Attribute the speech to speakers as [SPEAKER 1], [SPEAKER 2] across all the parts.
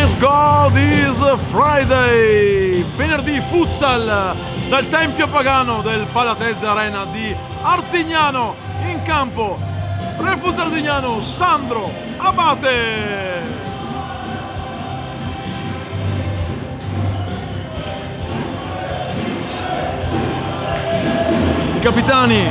[SPEAKER 1] Thanks God is Friday! Venerdì futsal dal Tempio Pagano del Palatese Arena di Arzignano. In campo Refus Arzignano, Sandro Abate. I capitani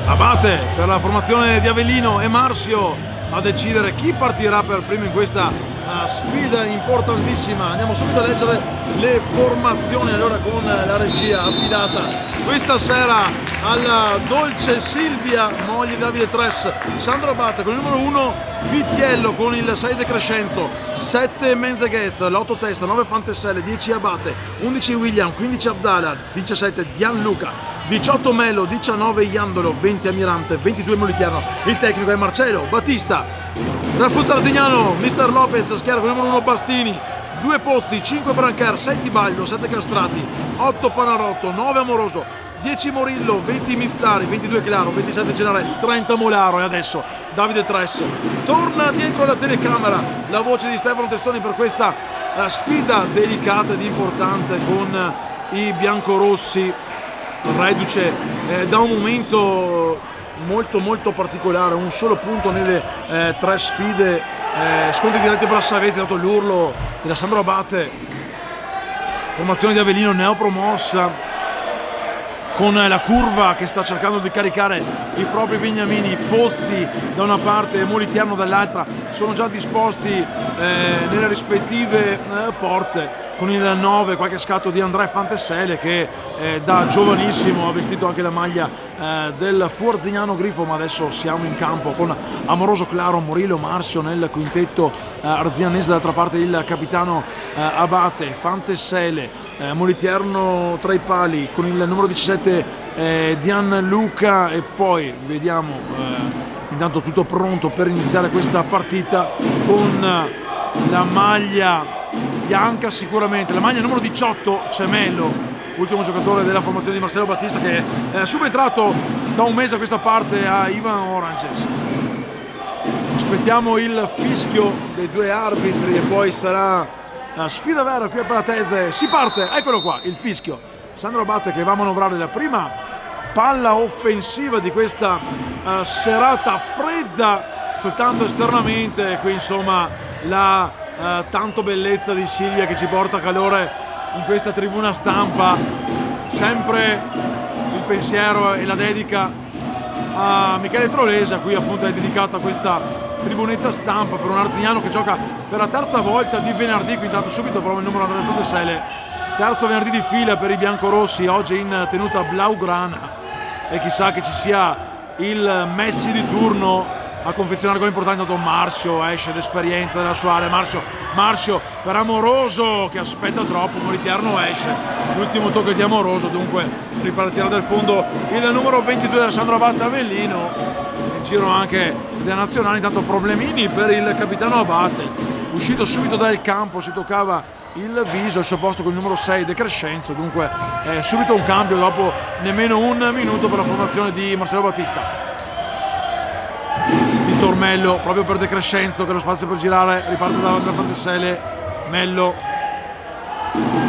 [SPEAKER 1] Abate per la formazione di Avellino e Marzio a decidere chi partirà per primo in questa sfida importantissima. Andiamo subito a leggere le formazioni allora con la regia affidata questa sera alla dolce Silvia, moglie di Davide Tres. Sandro Abate con il numero 1 Vitiello, con il 6 De Crescenzo, 7 Menzeghez, l'8 Testa, 9 Fantesselle, 10 Abate, 11 William, 15 Abdala, 17 Gianluca, 18 Melo, 19 Iandolo, 20 Amirante, 22 Molitiano. Il tecnico è Marcello Battista. Refus Arzignano, Mister Lopez schiera con il numero 1 Bastini, 2 Pozzi, 5 Brancher, 6 Tibaglio, 7 Castrati, 8 Panarotto, 9 Amoroso, 10 Morillo, 20 Miftari, 22 Claro, 27 Gennarelli, 30 Molaro. E adesso Davide Tres torna dietro la telecamera, la voce di Stefano Testoni per questa sfida delicata ed importante con i biancorossi, reduce da un momento molto particolare, un solo punto nelle 3 sfide, scontri diretti per la Savesi, dato l'urlo di Sandro Abate. Formazione di Avellino neopromossa, con la curva che sta cercando di caricare i propri beniamini. Pozzi da una parte e Molitiano dall'altra sono già disposti nelle rispettive porte, con il 9 qualche scatto di Andrea Fantessele che da giovanissimo ha vestito anche la maglia del Fuarzignano Grifo, ma adesso siamo in campo con Amoroso, Claro, Morillo, Marzio nel quintetto arzianese, dall'altra parte il capitano Abate, Fantessele, Moliterno tra i pali con il numero 17 Gianluca. E poi vediamo intanto tutto pronto per iniziare questa partita con la maglia bianca, sicuramente la maglia numero 18 c'è Mello, ultimo giocatore della formazione di Marcello Battista, che è subentrato da un mese a questa parte a Ivan Oranges. Aspettiamo il fischio dei 2 arbitri e poi sarà sfida vera qui al Palatese. Si parte, eccolo qua il fischio. Sandro Abate che va a manovrare la prima palla offensiva di questa serata fredda, soltanto esternamente. Qui insomma la tanto bellezza di Silvia che ci porta calore in questa tribuna stampa. Sempre il pensiero e la dedica a Michele Trolese, a cui appunto è dedicata questa tribunetta stampa per un arzignano che gioca per la terza volta di venerdì. Qui intanto subito prova il numero Andrea Fantessele, terzo venerdì di fila per i biancorossi, oggi in tenuta blaugrana, e chissà che ci sia il Messi di turno a confezionare gol importante. Dato Marzio esce d'esperienza della sua area, Marzio per Amoroso che aspetta troppo, Moliterno esce, l'ultimo tocco di Amoroso, dunque ripartirà dal fondo il numero 22 da Sandro Abate Avellino. Il giro anche della nazionale, intanto problemini per il capitano Abate, uscito subito dal campo, si toccava il viso, al suo posto con il numero 6 De Crescenzo, dunque subito un cambio dopo nemmeno un minuto per la formazione di Marcello Battista. Mello proprio per De Crescenzo, che ha lo spazio per girare, riparte da Andrea Fantessele, Mello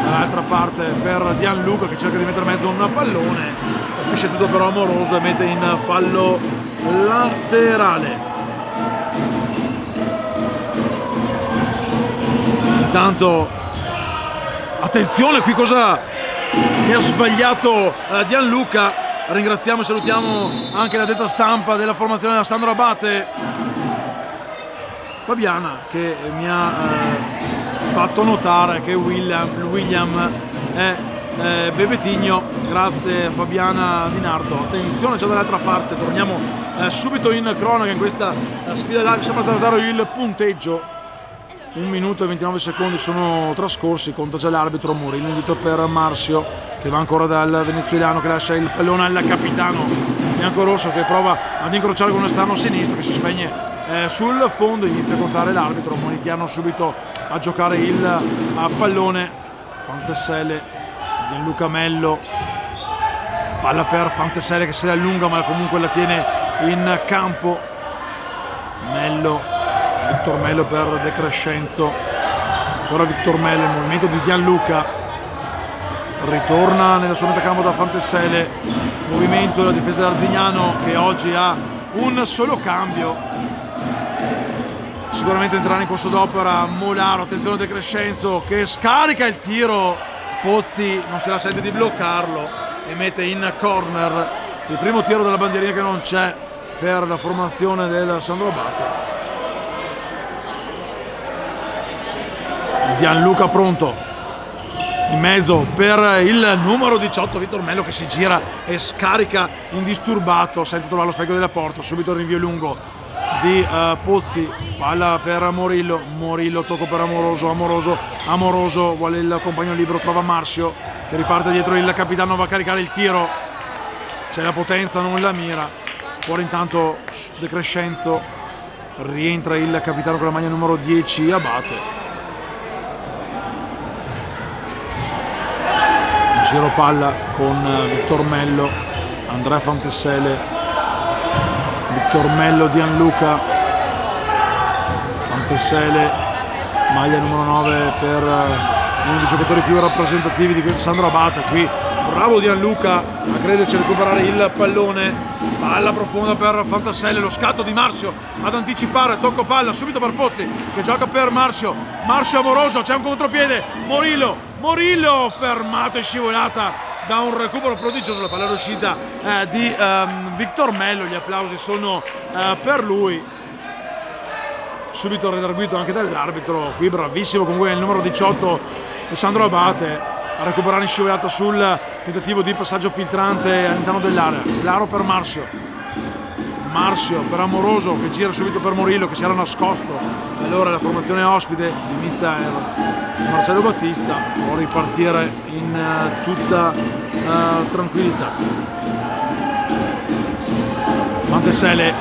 [SPEAKER 1] dall'altra parte per Gianluca che cerca di mettere in mezzo un pallone, capisce tutto però Amoroso e mette in fallo laterale. Intanto attenzione qui, cosa mi ha sbagliato Gianluca. Ringraziamo e salutiamo anche la detta stampa della formazione da Sandro Abate, Fabiana, che mi ha fatto notare che William è Bebetigno. Grazie Fabiana Di Nardo. Attenzione già dall'altra parte, torniamo subito in cronaca in questa sfida live. Sembra 0-0 il punteggio, 1 minuto e 29 secondi sono trascorsi, conta già l'arbitro. Murillo invito per Marzio che va ancora dal venezuelano, che lascia il pallone al capitano biancorosso che prova ad incrociare con un esterno sinistro che si spegne sul fondo. Inizia a contare l'arbitro, Molitiano subito a giocare il pallone. Fantessele, Gianluca Mello, palla per Fantessele che se la allunga ma comunque la tiene in campo. Mello, Victor Mello per De Crescenzo, ancora Victor Mello, il movimento di Gianluca, ritorna nella sua metà campo da Fantessele, movimento della difesa dell'Arzignano che oggi ha un solo cambio, sicuramente entrerà in corso d'opera Molaro, attenzione De Crescenzo che scarica il tiro, Pozzi non se la sente di bloccarlo e mette in corner il primo tiro della bandierina che non c'è per la formazione del Sandro Abate. Gianluca pronto in mezzo per il numero 18 Victor Mello che si gira e scarica indisturbato senza trovare lo specchio della porta. Subito il rinvio lungo di Pozzi, palla per Morillo, tocco per Amoroso vuole il compagno libero, trova Marzio che riparte dietro, il capitano va a caricare il tiro, c'è la potenza non la mira, fuori intanto De Crescenzo, rientra il capitano con la maglia numero 10 Abate. Giro palla con Victor Mello, Andrea Fantessele, Victor Mello, Gianluca, Fantessele, maglia numero 9 per uno dei giocatori più rappresentativi di questo Sandro Abate. Qui bravo Gianluca a crederci a recuperare il pallone, palla profonda per Fantessele, lo scatto di Marzio ad anticipare, tocco palla subito per Pozzi che gioca per Marzio Amoroso, c'è un contropiede, Morillo fermato e scivolata da un recupero prodigioso, la palla è uscita di Victor Mello, gli applausi sono per lui, subito redarguito anche dall'arbitro, qui bravissimo comunque il numero 18 Sandro Abate a recuperare in scivolata sul tentativo di passaggio filtrante all'interno dell'area, claro per Marzio per Amoroso che gira subito per Morillo che si era nascosto, allora la formazione ospite di mister Marcello Battista può ripartire in tutta tranquillità. Fantessele,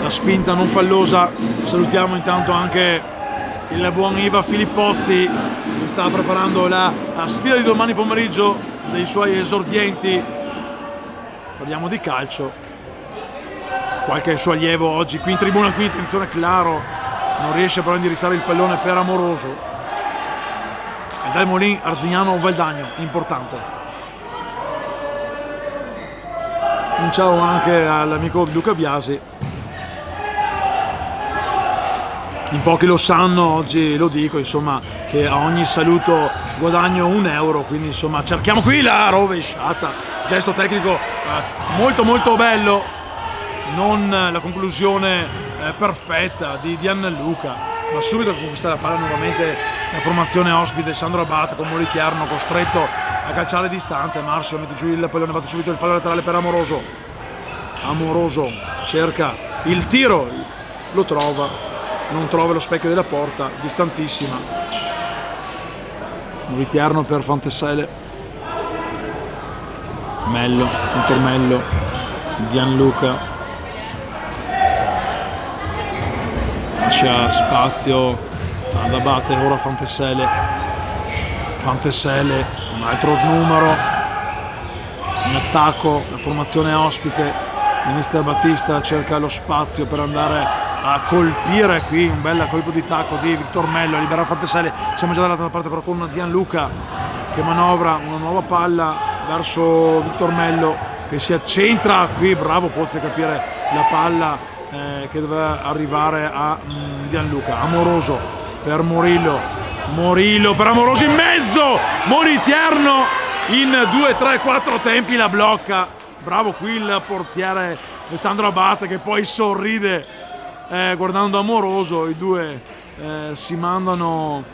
[SPEAKER 1] la spinta non fallosa, salutiamo intanto anche il buon Iva Filippozzi che sta preparando la sfida di domani pomeriggio dei suoi esordienti, parliamo di calcio, qualche suo allievo oggi qui in tribuna, qui attenzione Claro, non riesce però a indirizzare il pallone per Amoroso. Dal Molin Arzignano Valdagno, importante. Un ciao anche all'amico Luca Biasi. In pochi lo sanno, oggi lo dico, insomma, che a ogni saluto guadagno €1, quindi insomma cerchiamo qui la rovesciata, gesto tecnico molto bello, non la conclusione perfetta di Gianluca, ma subito conquista la palla nuovamente la formazione ospite Sandro Abate con Molitiarno costretto a calciare distante, Marzio mette giù il pallone, va subito il fallo laterale per Amoroso cerca il tiro, lo trova, non trova lo specchio della porta, distantissima, Molitiarno per Fantessele, Victor Mello, Gianluca, lascia spazio ad Abate, ora Fantessele, un altro numero in attacco, la formazione ospite di mister Battista cerca lo spazio per andare a colpire, qui un bel colpo di tacco di Victor Mello, libera Fantessele, siamo già dall'altra parte però con Gianluca che manovra una nuova palla verso Victor Mello che si accentra, qui bravo Pozzi a capire la palla che doveva arrivare a Gianluca. Amoroso per Morillo per Amoroso in mezzo, Molitiarno in 2, 3, 4 tempi la blocca, bravo qui il portiere Sandro Abate che poi sorride guardando Amoroso, i due si mandano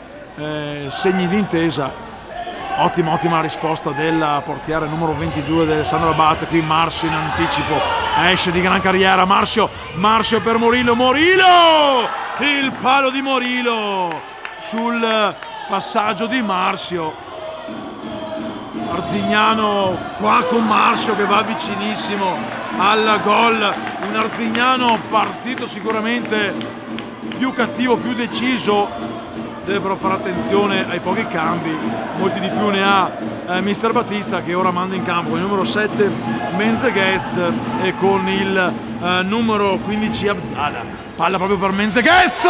[SPEAKER 1] segni d'intesa, ottima risposta del portiere numero 22 del Sandro Abate, qui Marzio in anticipo, esce di gran carriera Marzio per Morillo, il palo di Morillo sul passaggio di Marzio, Arzignano qua con Marzio che va vicinissimo al gol, un Arzignano partito sicuramente più cattivo, più deciso, deve però fare attenzione ai pochi cambi, molti di più ne ha mister Battista che ora manda in campo con il numero 7 Menzeghez e con il numero 15 Abdala, palla proprio per Menzeghez,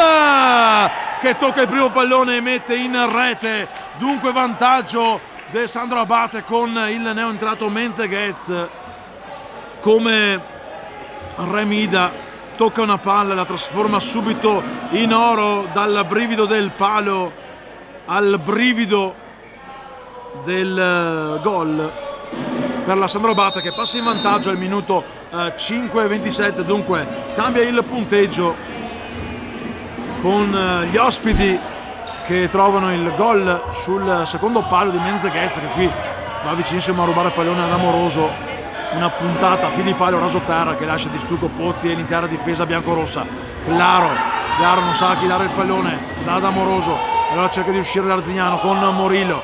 [SPEAKER 1] che tocca il primo pallone e mette in rete, dunque vantaggio del Sandro Abate con il neoentrato Menzeghez. Come Remida tocca una palla, la trasforma subito in oro, dal brivido del palo al brivido del gol per la Sandro Abate, che passa in vantaggio al minuto 5:27, dunque cambia il punteggio con gli ospiti che trovano il gol sul secondo palo di Menzeghez, che qui va vicinissimo a rubare il pallone ad Amoroso, una puntata a fili palo raso terra che lascia di stucco Pozzi e l'intera difesa biancorossa. Claro non sa a chi dare il pallone, dà ad Amoroso, allora cerca di uscire l'Arzignano con Morillo.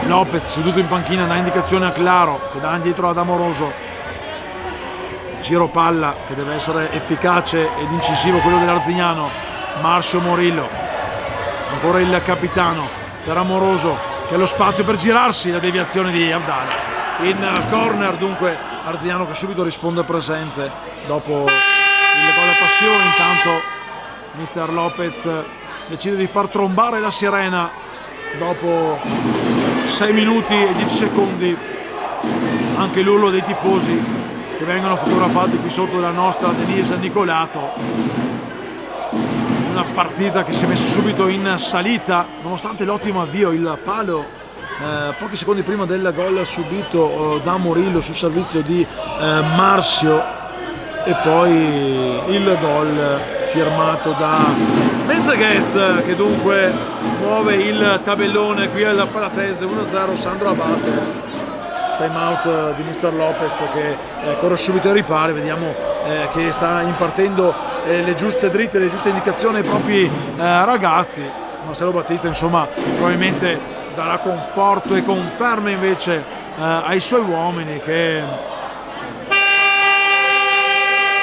[SPEAKER 1] Lopez seduto in panchina dà indicazione a Claro, che dà indietro ad Amoroso. Giro palla che deve essere efficace ed incisivo quello dell'Arzignano. Marcio Morillo, ancora il capitano per Amoroso, che ha lo spazio per girarsi, la deviazione di Abdala in corner, dunque Arzignano che subito risponde presente dopo il gol passivo. Intanto mister Lopez decide di far trombare la sirena dopo 6 minuti e 10 secondi, anche l'urlo dei tifosi che vengono fotografati qui sotto la nostra Denise Nicolato. Una partita che si è messa subito in salita nonostante l'ottimo avvio, il palo pochi secondi prima del gol subito da Morillo sul servizio di Marzio, e poi il gol firmato da Menzeghez, che dunque muove il tabellone qui al Palatese. 1-0 Sandro Abate. Time out di mister Lopez che corre subito ai ripari, vediamo che sta impartendo le giuste dritte, le giuste indicazioni ai propri ragazzi. Marcelo Battista insomma probabilmente darà conforto e conferma invece ai suoi uomini, che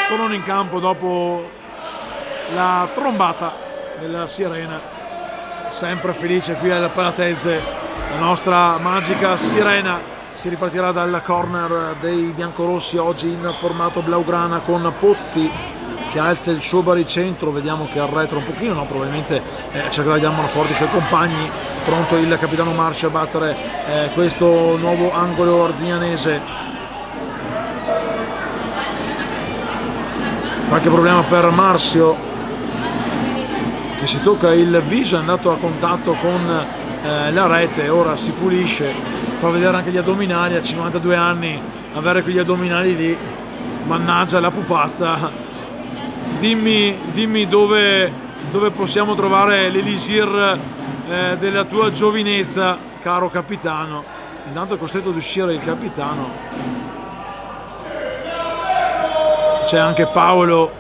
[SPEAKER 1] tornano in campo dopo la trombata della sirena. Sempre felice qui al Palatese la nostra magica sirena. Si ripartirà dal corner dei biancorossi, oggi in formato blaugrana, con Pozzi che alza il suo baricentro, vediamo che arretra un pochino, no? Probabilmente cercherà di dare mano forte ai suoi compagni. Pronto il capitano Marci a battere questo nuovo angolo arzignanese. Qualche problema per Marzio, che si tocca il viso, è andato a contatto con la rete, ora si pulisce, fa vedere anche gli addominali. A 52 anni avere quegli addominali lì, mannaggia la pupazza. Dimmi dove possiamo trovare l'elisir della tua giovinezza, caro capitano. Intanto è costretto ad uscire il capitano. C'è anche Paolo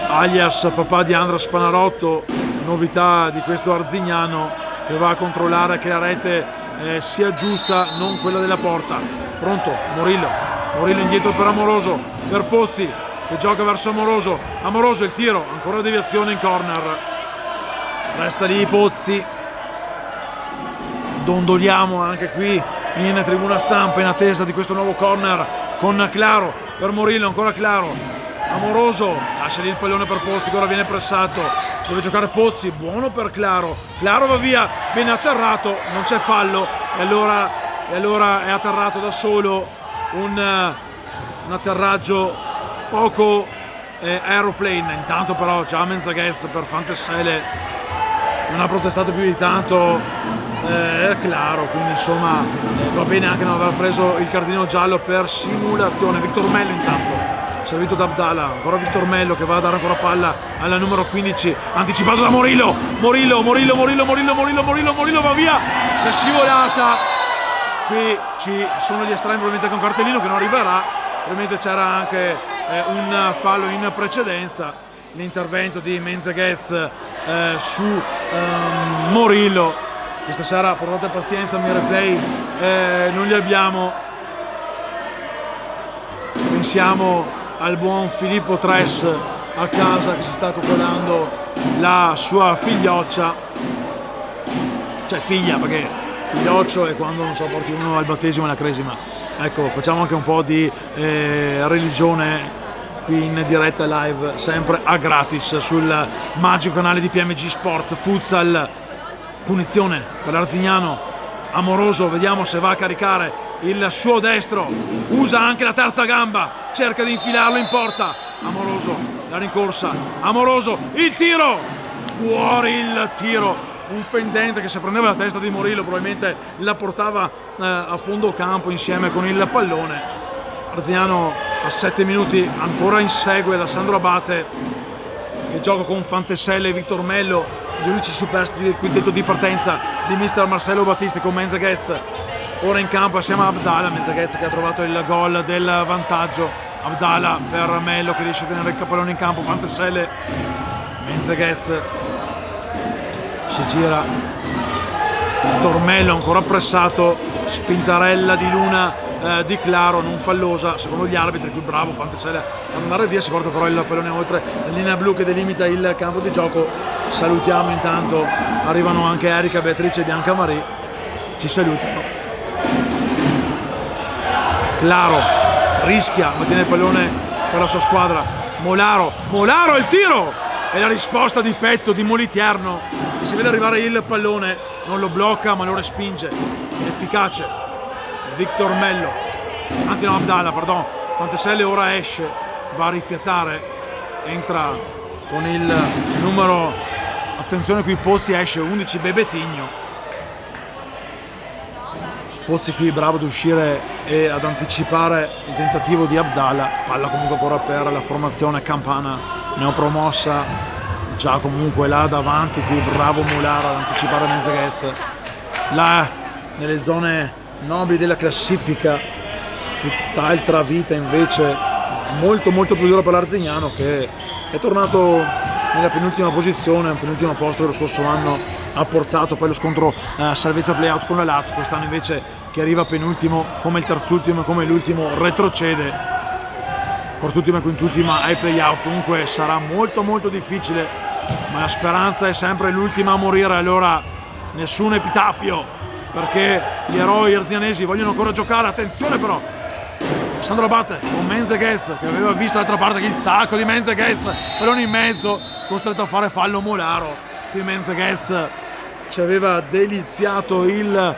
[SPEAKER 1] alias papà di Andra Spanarotto, novità di questo Arzignano, che va a controllare che la rete sia giusta, non quella della porta. Pronto Morillo indietro per Amoroso, per Pozzi che gioca verso Amoroso il tiro, ancora deviazione in corner, resta lì Pozzi. Dondoliamo anche qui in tribuna stampa in attesa di questo nuovo corner con Claro per Morillo, ancora Claro, Amoroso lascia lì il pallone per Pozzi che ora viene pressato, deve giocare Pozzi, buono per Claro va via, viene atterrato, non c'è fallo e allora è atterrato da solo, un atterraggio poco aeroplane. Intanto però già Menzeghez per Fantessele non ha protestato più di tanto, Claro, quindi insomma va bene anche non aver preso il cartellino giallo per simulazione. Victor Mello intanto servito da Abdala, ancora Victor Mello che va a dare ancora palla alla numero 15, anticipato da Morillo va via, la scivolata. Qui ci sono gli estremi probabilmente con cartellino che non arriverà, probabilmente c'era anche un fallo in precedenza. L'intervento di Menzeghez su Morillo, questa sera portate pazienza, mi replay non li abbiamo, pensiamo al buon Filippo Tres a casa che si sta coccolando la sua figlioccia, cioè figlia, perché figlioccio è quando non so porti uno al battesimo e alla cresima. Ecco, facciamo anche un po' di religione qui in diretta live, sempre a gratis sul magico canale di PMG Sport Futsal. Punizione per l'Arzignano, Amoroso, vediamo se va a caricare il suo destro, usa anche la terza gamba, cerca di infilarlo in porta, Amoroso, la rincorsa, Amoroso, il tiro, fuori il tiro, un fendente che se prendeva la testa di Morillo probabilmente la portava a fondo campo insieme con il pallone. Arzignano a 7 minuti ancora insegue Alessandro Abate, che gioca con Fanteselle e Victor Mello, gli unici superstiti del quintetto di partenza di mister Marcello Battisti, con Menzeghez ora in campo assieme a Abdala. Menzeghez che ha trovato il gol del vantaggio, Abdala per Mello che riesce a tenere il pallone in campo, Fanteselle, Menzeghez si gira, Victor Mello ancora pressato, spintarella di Luna di Claro non fallosa secondo gli arbitri, più bravo Fanteselle ad andare via, si porta però il pallone oltre la linea blu che delimita il campo di gioco. Salutiamo intanto, arrivano anche Erika, Beatrice e Bianca Marì, ci salutano. Claro rischia ma tiene il pallone per la sua squadra, Molaro il tiro e la risposta di petto di Moliterno, che si vede arrivare il pallone, non lo blocca ma lo respinge, efficace Victor Mello, anzi no, Abdala, pardon. Fanteselle ora esce, va a rifiatare, entra con il numero, attenzione qui Pozzi esce, 11 Bebetigno. Pozzi qui bravo ad uscire e ad anticipare il tentativo di Abdala, palla comunque ancora per la formazione campana neopromossa, già comunque là davanti, qui bravo Mulara ad anticipare Menzeghez, là nelle zone nobili della classifica, tutt'altra vita invece, molto più dura per l'Arzignano, che è tornato nella penultima posizione, un penultimo posto che lo scorso anno ha portato poi lo scontro salvezza playout con la Lazio, quest'anno invece che arriva penultimo come il terzultimo e come l'ultimo retrocede, quartultima e quintultima ai playout, dunque sarà molto difficile, ma la speranza è sempre l'ultima a morire, allora nessun epitafio, perché gli eroi arzianesi vogliono ancora giocare. Attenzione però, Alessandro Abate con Menzeghez che aveva visto dall'altra parte il tacco di Menzeghez, pallone in mezzo, costretto a fare fallo Molaro. Qui Menzeghez ci aveva deliziato il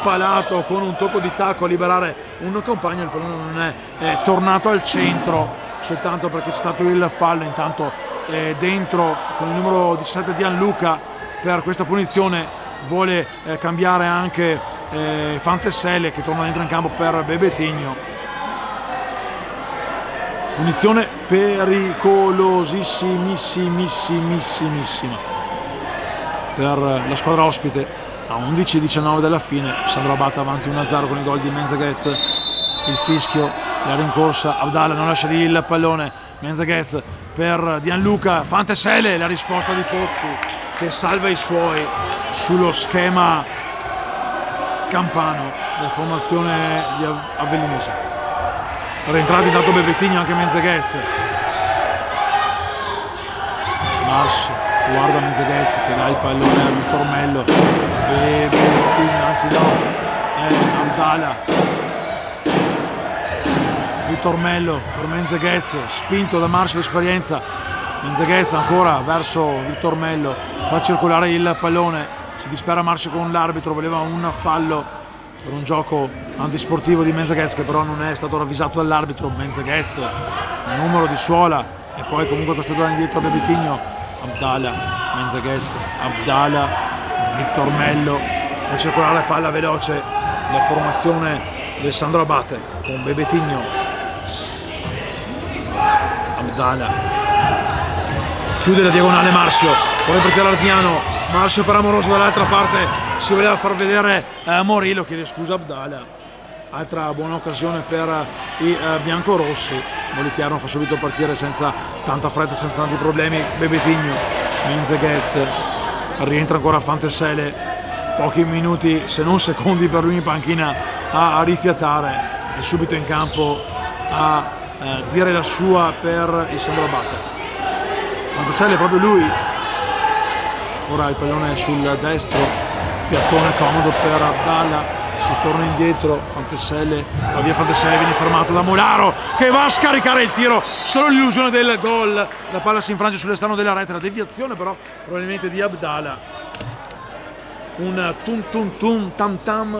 [SPEAKER 1] palato con un tocco di tacco a liberare un compagno, il pallone non è tornato al centro soltanto perché c'è stato il fallo. Intanto dentro con il numero 17 Gianluca per questa punizione vuole cambiare anche Fanteselle, che torna dentro in campo per Bebetigno. Punizione pericolosissimissima per la squadra ospite a 11-19 dalla fine. Sandro Abate avanti 1-0 con il gol di Menzeghez, il fischio, la rincorsa, Abdala non lascia lì il pallone, Menzeghez per Gianluca, Fanteselle, la risposta di Pozzi che salva i suoi sullo schema campano della formazione di Avellinese. Rientrato intanto Bebetigno, anche Menzeghez. Mars guarda Menzeghez che dà il pallone a Victor Mello e Bebetigno, anzi no, è Abdala. Victor Mello per Menzeghez, spinto da Mars l'esperienza. Menzeghez ancora verso Victor Mello, fa circolare il pallone, si dispera Marcio con l'arbitro, voleva un fallo per un gioco antisportivo di Menzeghez che però non è stato ravvisato dall'arbitro. Menzeghez, numero di suola e poi comunque costretto indietro a Bebetigno. Abdala, Menzeghez, Abdala, Victor Mello, fa circolare la palla veloce la formazione di Alessandro Abate con Bebetigno. Abdala chiude la diagonale Marcio, vuole partire l'Arzignano, Marcio per Amoroso dall'altra parte, si voleva far vedere Morillo, chiede scusa Abdala. Altra buona occasione per i biancorossi, Moliterno fa subito partire senza tanta fretta, senza tanti problemi Bebetigno. Menzeghez rientra ancora Fanteselle, pochi minuti se non secondi per lui in panchina a rifiatare e subito in campo a dire la sua per il Sandro Abate. Fanteselle è proprio lui, ora il pallone sul destro, piattone comodo per Abdala, si torna indietro, Fantesselle va via, Fantesselle viene fermato da Molaro che va a scaricare il tiro, solo l'illusione del gol, la palla si infrange sull'esterno della rete, la deviazione però probabilmente di Abdallah, un tum tum tum tam tam,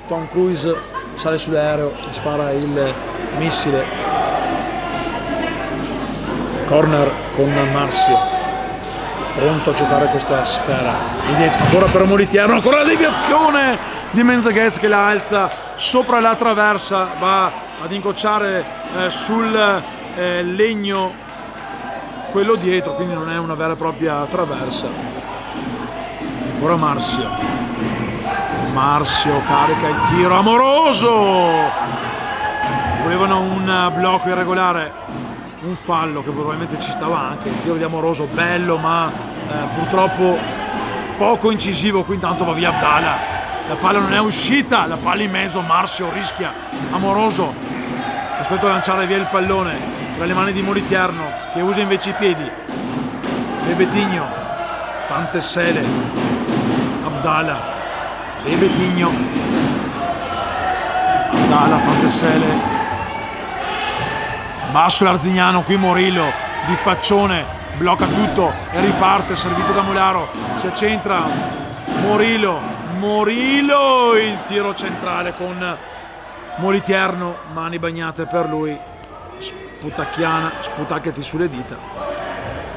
[SPEAKER 1] Tom Cruise sale sull'aereo e spara il missile, corner con Marzio pronto a giocare questa sfera, indietro ancora per Moliterno, ancora la deviazione di Menzaghez che la alza sopra la traversa, va ad incrociare sul legno quello dietro, quindi non è una vera e propria traversa. Ancora Marzio carica il tiro, Amoroso, volevano un blocco irregolare, un fallo che probabilmente ci stava anche, il tiro di Amoroso bello ma purtroppo poco incisivo, qui intanto va via Abdallah, la palla non è uscita, la palla in mezzo, Marzio rischia, Amoroso costretto a lanciare via il pallone tra le mani di Moliterno che usa invece i piedi, Bebetigno, Fantesselle, Abdallah, Bebetigno, Abdallah, Fantesselle, basso l'Arzignano, qui Morillo di faccione blocca tutto e riparte, servito da Molaro, si accentra Morillo, il tiro centrale con Moliterno, mani bagnate per lui, sputacchiati sulle dita,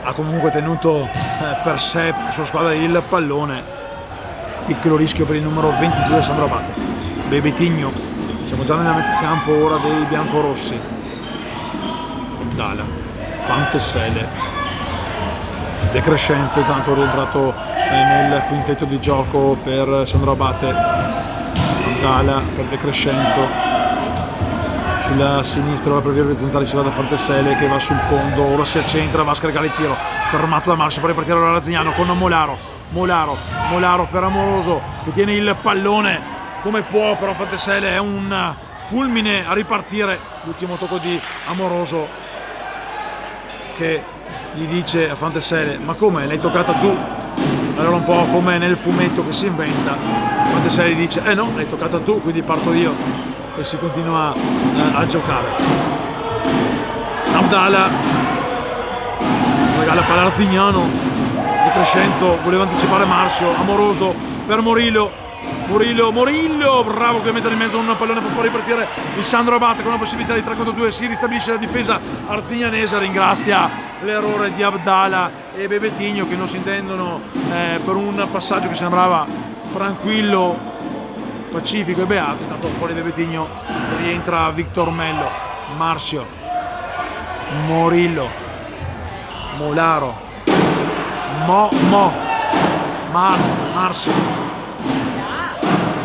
[SPEAKER 1] ha comunque tenuto per sé, per la sua squadra il pallone, piccolo rischio per il numero 22 Sandro Abate. Bebetigno, siamo già nella metà campo ora dei biancorossi, Abdallah, Fantesselle, De Crescenzo intanto rientrato nel quintetto di gioco per Sandro Abate, Abdallah per De Crescenzo, sulla sinistra va per via orizzontale, si va da Fantesselle che va sul fondo, ora si accentra, va a scaricare il tiro, fermato da Marzio per ripartire ora Razzignano con Molaro per Amoroso che tiene il pallone come può, però Fantesselle è un fulmine a ripartire, l'ultimo tocco di Amoroso che gli dice a Fantesselle ma come, l'hai toccata tu? Allora un po' come nel fumetto che si inventa, Fantesselle gli dice no, l'hai toccata tu, quindi parto io, e si continua a giocare. Abdallah regala palla a Arzignano, De Crescenzo voleva anticipare Marzio, Amoroso per Morillo, bravo che mette in mezzo un pallone per poi ripartire il Sandro Abate con una possibilità di 3 contro 2, si ristabilisce la difesa arzignanese, ringrazia l'errore di Abdallah e Bebetigno che non si intendono per un passaggio che sembrava tranquillo, pacifico e beato, intanto fuori Bebetigno rientra Victor Mello, Marzio, Morillo, Molaro, Marzio,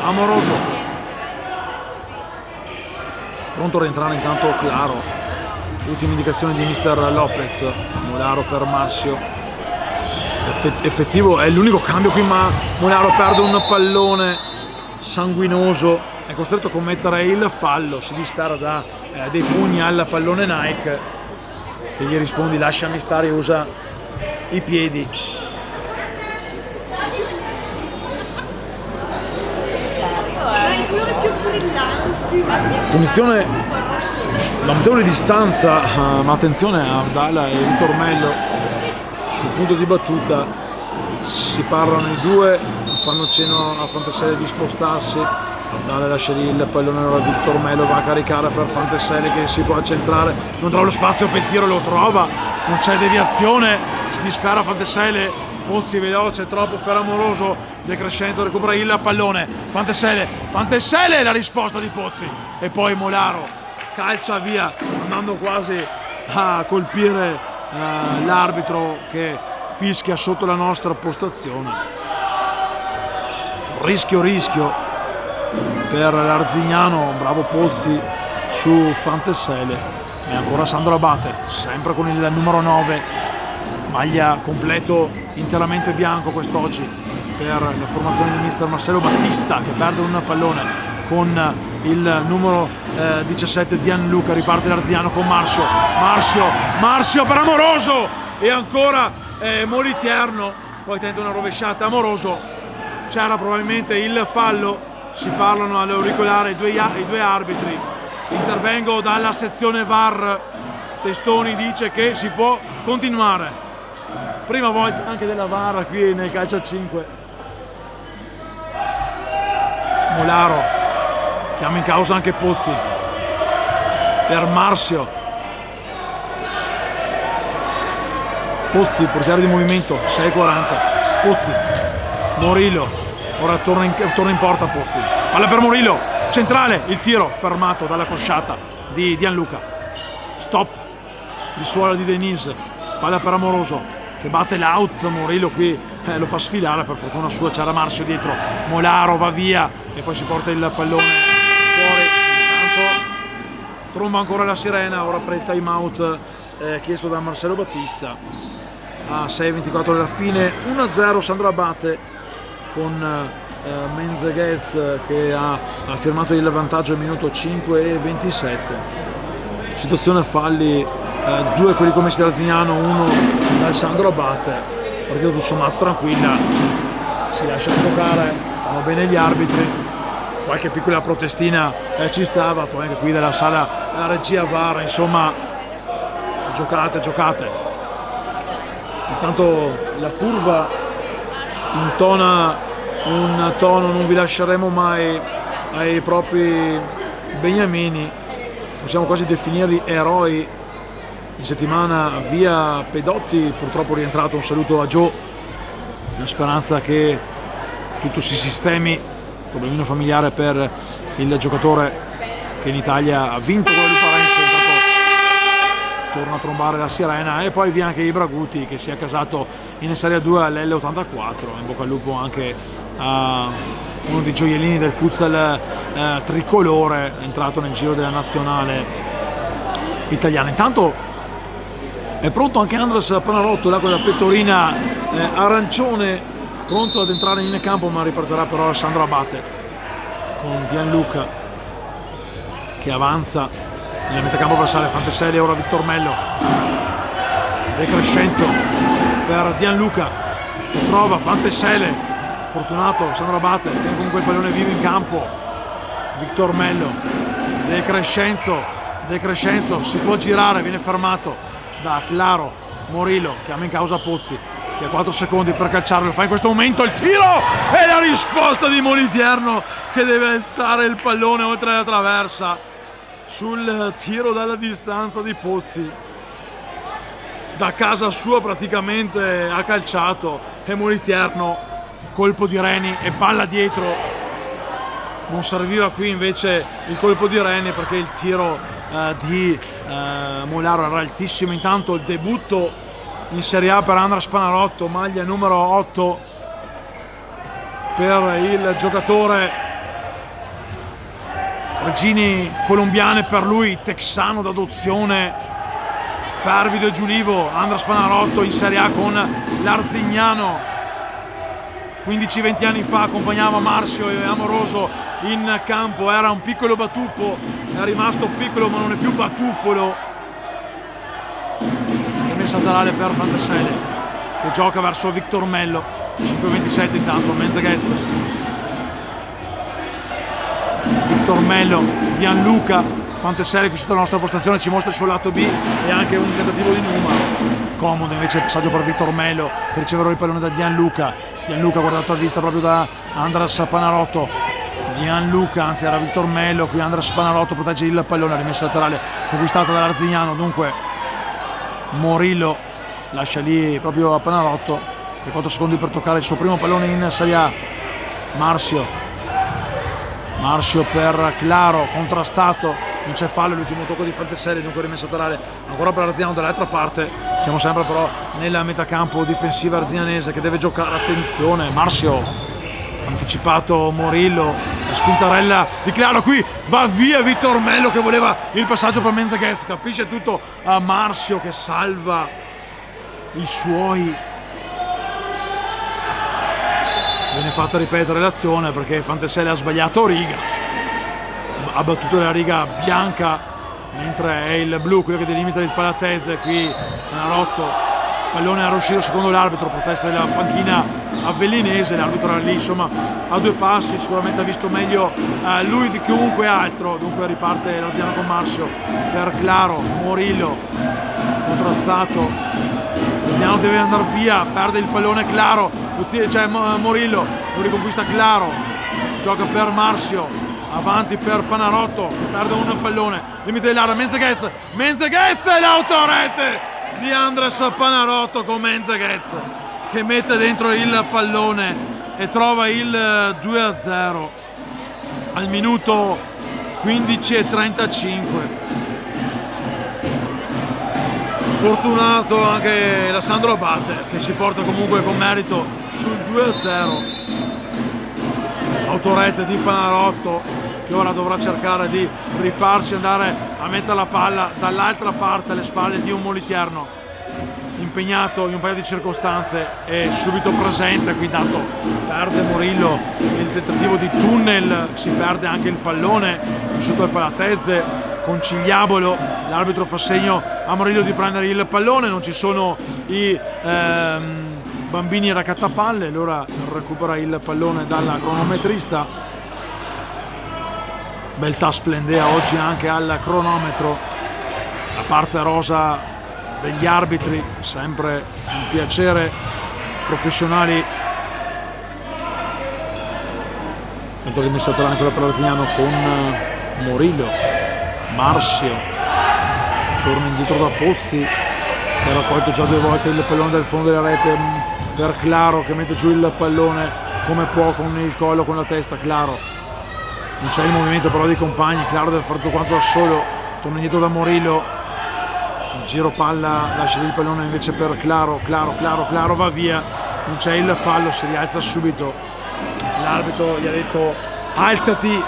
[SPEAKER 1] Amoroso, pronto a rientrare intanto Claro, ultima indicazione di mister Lopez, Molaro per Marzio, effettivo, è l'unico cambio qui ma Molaro perde un pallone sanguinoso, è costretto a commettere il fallo, si dispera da dei pugni al pallone Nike che gli rispondi lasciami stare e usa i piedi. Punizione da notevole distanza, ma attenzione a Abdallah e Victor Mello sul punto di battuta, si parlano i due, fanno cenno a Fantesselle di spostarsi, Abdallah lascia lì il pallone, ora Victor Mello va a caricare per Fantesselle che si può accentrare, non trova lo spazio per il tiro, lo trova, non c'è deviazione, si dispera Fantesselle, Pozzi veloce, troppo per Amoroso, De Crescenzo recupera il pallone, Fantesselle la risposta di Pozzi e poi Molaro calcia via andando quasi a colpire l'arbitro che fischia sotto la nostra postazione. Rischio per l'Arzignano, bravo Pozzi su Fantesselle e ancora Sandro Abate sempre con il numero 9, maglia completo interamente bianco quest'oggi per la formazione di mister Marcello Battista che perde un pallone con il numero 17 Gianluca, riparte l'Arzignano con Marzio per Amoroso e ancora Moliterno, poi tenta una rovesciata Amoroso, c'era probabilmente il fallo si parlano all'auricolare i due arbitri. Intervengo dalla sezione VAR. Testoni dice che si può continuare. Prima volta anche della VAR qui nel calcio a 5. Molaro chiama in causa anche Pozzi per Marzio. Pozzi, portiere di movimento, 6,40. Pozzi, Morillo, ora torna in porta Pozzi. Palla per Morillo, centrale, il tiro fermato dalla cosciata di Gianluca. Stop di suola di Denise, palla per Amoroso che batte l'out. Morillo qui lo fa sfilare, per fortuna sua c'era Marzio dietro. Molaro va via e poi si porta il pallone fuori. Intanto tromba ancora la sirena, ora per il time out chiesto da Marcelo Battista. A 6:24 dalla fine, 1-0 Sandro Abate con Menzeghez che ha firmato il vantaggio al minuto 5:27. Situazione falli, 2 quelli commessi da Arzignano, 1 da Sandro Abate. Partita tutto sommato tranquilla, si lascia giocare, fanno bene gli arbitri, qualche piccola protestina ci stava, poi anche qui dalla sala la regia VAR, insomma giocate. Intanto la curva intona un tono non vi lasceremo mai ai propri beniamini, possiamo quasi definirli eroi. In settimana via Pedotti, purtroppo rientrato, un saluto a Joe, una speranza che tutto si sistemi, problemino familiare per il giocatore che in Italia ha vinto con la Luparense. Torna a trombare la sirena e poi via anche Ibraguti che si è casato in Serie 2 all'L84. In bocca al lupo anche a uno dei gioiellini del futsal tricolore, entrato nel giro della nazionale italiana. Intanto è pronto anche Andras Panarotto là con la pettorina arancione, pronto ad entrare in campo, ma ripartirà però Sandro Abate con Gianluca che avanza nella metacampo avversaria. Fanteselli, ora Victor Mello, De Crescenzo per Gianluca che trova Fanteselli, fortunato Sandro Abate che comunque il pallone vivo in campo. Victor Mello, De Crescenzo si può girare, viene fermato da Claro. Morillo chiama in causa Pozzi che ha 4 secondi per calciarlo, lo fa in questo momento, il tiro e la risposta di Moliterno che deve alzare il pallone oltre la traversa sul tiro dalla distanza di Pozzi. Da casa sua praticamente ha calciato e Moliterno, colpo di Reni e palla dietro. Non serviva qui invece il colpo di Reni perché il tiro di Molaro era altissimo. Intanto il debutto in Serie A per Andras Panarotto, maglia numero 8 per il giocatore. Regini colombiane per lui, texano d'adozione, fervido e giulivo. Andras Panarotto in Serie A con l'Arzignano, 15-20 anni fa accompagnava Marzio e Amoroso in campo, era un piccolo batuffo, è rimasto piccolo ma non è più batuffolo. Messa laterale per Fanteselli che gioca verso Victor Mello, 5:27 intanto Menzeghez. Victor Mello, Gianluca, Fanteselli qui sotto la nostra postazione ci mostra il suo lato B e anche un tentativo di numero. Comodo invece il passaggio per Victor Mello che riceverà il pallone da Gianluca. Gianluca guardato a vista proprio da Andras Panarotto. Gianluca, anzi era Victor Mello, qui Andras Panarotto protegge il pallone, rimessa laterale conquistata dall'Arzignano. Dunque Morillo lascia lì proprio a Panarotto che 4 secondi per toccare il suo primo pallone in Serie A. Marzio per Claro, contrastato, non c'è fallo, l'ultimo tocco di Fanteselli, dunque rimessa laterale ancora per Arzignano dall'altra parte. Siamo sempre però nella metacampo difensiva arzignanese che deve giocare, attenzione, Marzio, anticipato Morillo, la spintarella di Claro, qui va via Victor Mello che voleva il passaggio per Menzeghez, capisce tutto a Marzio che salva i suoi. Viene fatta ripetere l'azione perché Fanteselli ha sbagliato riga, ha battuto la riga bianca mentre è il blu quello che delimita il Palatese. Qui Panarotto pallone era uscito secondo l'arbitro, protesta della panchina avellinese. L'arbitro era lì insomma a due passi, sicuramente ha visto meglio lui di chiunque altro. Dunque riparte Laziano con Marsio per Claro, Morillo contrastato, Laziano deve andare via, perde il pallone Claro, cioè Morillo lo riconquista Claro, gioca per Marsio, avanti per Panarotto che perde un pallone, limite dell'area, Menzeghez e l'autorete di Andres Panarotto con Menzeghez che mette dentro il pallone e trova il 2-0 al minuto 15:35. Fortunato anche la Sandro Abate che si porta comunque con merito sul 2-0. Autorete di Panarotto che ora dovrà cercare di rifarsi andare a mettere la palla dall'altra parte alle spalle di un Moliterno impegnato in un paio di circostanze e subito presente. Qui tanto perde Morillo il tentativo di tunnel, si perde anche il pallone sotto il Palatezze, conciliabolo, l'arbitro fa segno a Morillo di prendere il pallone, non ci sono i bambini raccattapalle, allora recupera il pallone dalla cronometrista. Beltà splendea oggi anche al cronometro, la parte rosa degli arbitri, sempre un piacere, professionali. Tanto che messa ancora per Laziano con Morillo, Marsio torna indietro da Pozzi che ha raccolto già 2 volte il pallone dal fondo della rete per Claro che mette giù il pallone come può con il collo, con la testa. Claro, non c'è il movimento però dei compagni, Claro deve fare tutto quanto da solo, torna indietro da Morillo, giro palla, lascia lì il pallone invece per Claro va via, non c'è il fallo, si rialza subito, l'arbitro gli ha detto alzati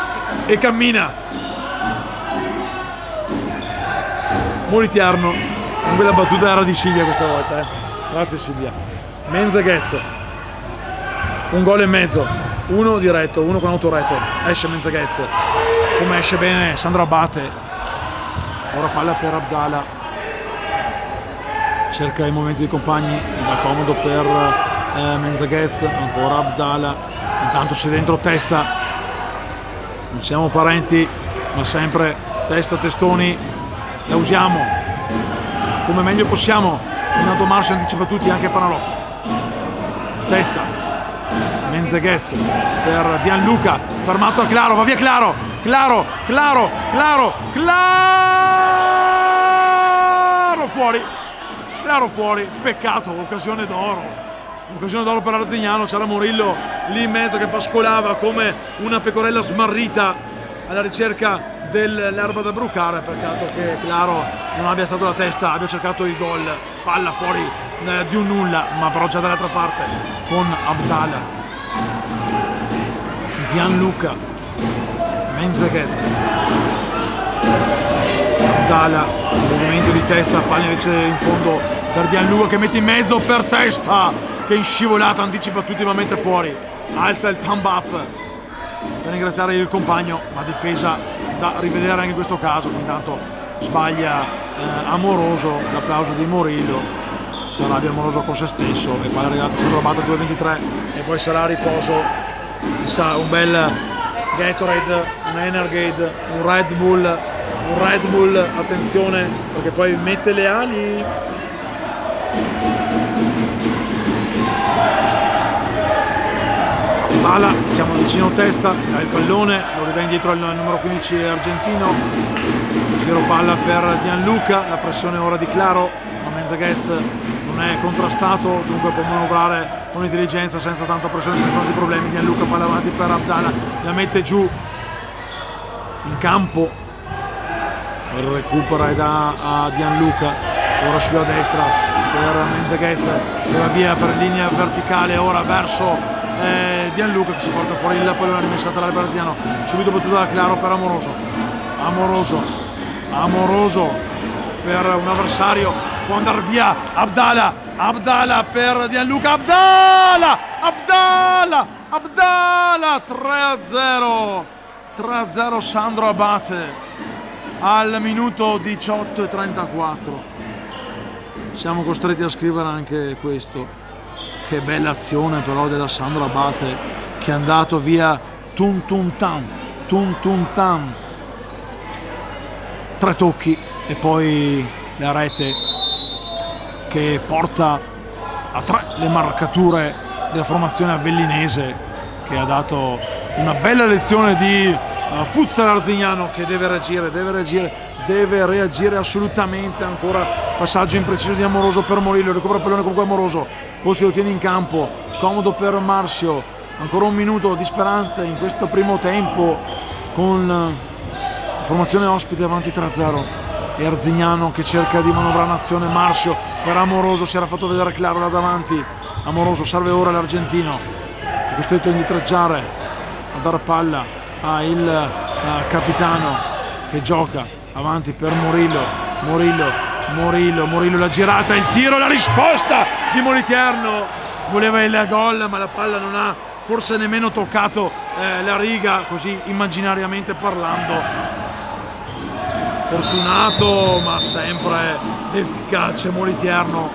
[SPEAKER 1] e cammina. Moliterno, con quella battuta era di Silvia questa volta, grazie Silvia. Menzeghez, un gol e mezzo, uno diretto, uno con autorete, esce Menzeghez, come esce bene Sandro Abate, ora palla per Abdala, cerca i movimenti dei compagni, da comodo per Menzeghez, ancora Abdala, intanto c'è dentro Testa, non siamo parenti ma sempre testa testoni, la usiamo come meglio possiamo, Renato Marsio anticipa tutti, anche Panarotto, Testa, Menzeghez per Gianluca, fermato a Claro, va via Claro fuori, peccato, occasione d'oro per Arzignano, c'era Morillo lì in mezzo che pascolava come una pecorella smarrita alla ricerca dell'erba da brucare, peccato che Claro non abbia alzato la testa, abbia cercato il gol, palla fuori di un nulla, ma però già dall'altra parte con Abdala, Gianluca, Menzeghez, Abdala, movimento di testa, palla invece in fondo per Gianluca che mette in mezzo per Testa che in scivolata anticipa tutti ma mette fuori, alza il thumb up per ringraziare il compagno, ma difesa da rivedere anche in questo caso. Intanto sbaglia Amoroso, l'applauso di Morillo, si arrabbia Amoroso con se stesso e poi è arrivata sempre la batta 2:23 e poi sarà a riposo, chissà, un bel Gatorade, un Energade, un Red Bull, attenzione perché poi mette le ali. Pala, chiama vicino Testa, dà il pallone, lo ridà indietro al numero 15 argentino, giro palla per Gianluca, la pressione ora di Claro, ma Menzeghez non è contrastato, dunque può manovrare con intelligenza senza tanta pressione, senza tanti problemi. Gianluca palla avanti per Abdala, la mette giù in campo, recupera e dà a Gianluca, ora sulla destra per Menzeghez che va via per linea verticale, ora verso Gianluca che si porta fuori il pallone, rimessata da Laziano, subito battuta da Claro per Amoroso per un avversario, può andare via Abdala per Gianluca, Abdala 3-0 Sandro Abate al minuto 18:34. siamo costretti a scrivere anche questo. Che bella azione però della Sandro Abate, che è andato via tum tum tam, 3 tocchi e poi la rete che porta a 3 le marcature della formazione avellinese, che ha dato una bella lezione di futsal Arzignano, che deve reagire assolutamente. Ancora passaggio impreciso di Amoroso per Morillo, recupera il pallone comunque Amoroso, Pozzi lo tiene in campo, comodo per Marzio, ancora un minuto di speranza in questo primo tempo con la formazione ospite avanti 3-0 e Arzignano che cerca di manovrare un'azione. Marzio per Amoroso, si era fatto vedere chiaro là davanti, Amoroso serve ora l'argentino, è costretto a indietreggiare, a dare palla al capitano che gioca avanti per Morillo, la girata, il tiro, la risposta di Moliterno, voleva il gol ma la palla non ha forse nemmeno toccato la riga, così immaginariamente parlando. Fortunato ma sempre efficace Moliterno,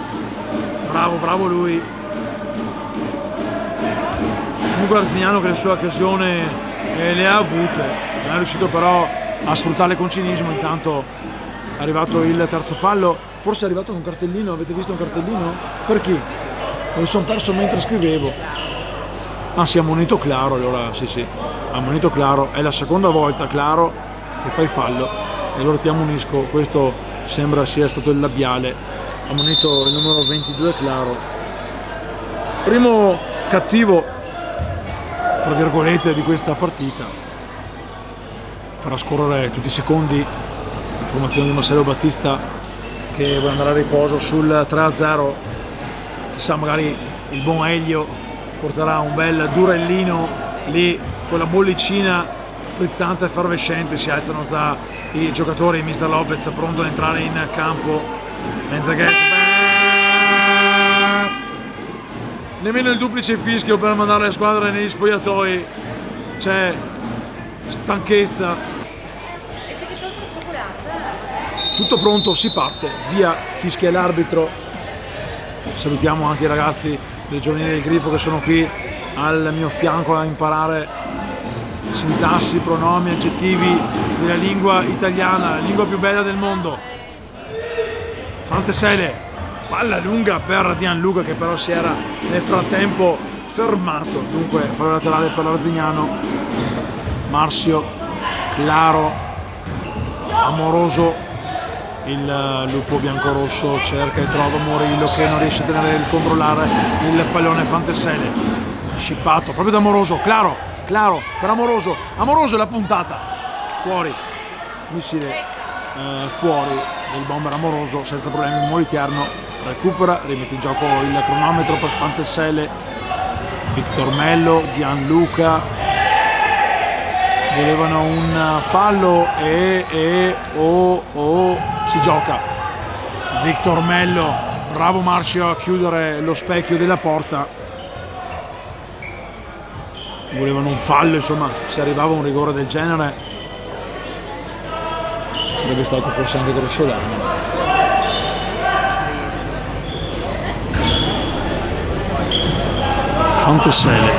[SPEAKER 1] bravo lui. Comunque Arzignano che le sue occasioni le ha avute, non è riuscito però a sfruttarle con cinismo. Intanto è arrivato il terzo fallo, forse è arrivato con cartellino, avete visto un cartellino? Per chi? Me lo sono perso mentre scrivevo. Ah sì, ammonito Claro, allora sì, ammonito Claro, è la seconda volta Claro che fa il fallo e allora ti ammonisco, questo sembra sia stato il labiale, ammonito il numero 22 Claro. Primo cattivo, tra virgolette, di questa partita, farà scorrere tutti i secondi la formazione di Marcello Battista che vuole andare a riposo sul 3-0. Chissà, magari il buon Elio porterà un bel durellino lì con la bollicina frizzante e effervescente. Si alzano già i giocatori, mister Lopez pronto ad entrare in campo. Menzaghet, nemmeno il duplice fischio per mandare le squadre negli spogliatoi, c'è stanchezza. Tutto pronto, si parte, via, fischia l'arbitro. Salutiamo anche i ragazzi del giovanile del Grifo che sono qui al mio fianco a imparare sintassi, pronomi, aggettivi della lingua italiana, la lingua più bella del mondo. Fantesele, palla lunga per Gianluca che però si era nel frattempo fermato. Dunque fallo laterale per l'Arzignano. Marzio, Claro, Amoroso, il lupo biancorosso cerca e trova Morillo che non riesce a tenere il controllare il pallone. Fantesele, scippato proprio da Amoroso. Claro per Amoroso la puntata fuori, missile fuori del bomber Amoroso senza problemi. Moliterno recupera, rimette in gioco il cronometro per Fantesele. Victor Mello, Gianluca volevano un fallo e si gioca. Victor Mello, bravo Marzio a chiudere lo specchio della porta. Volevano un fallo, insomma, se arrivava un rigore del genere sarebbe stato forse anche grossolano. Fantesele,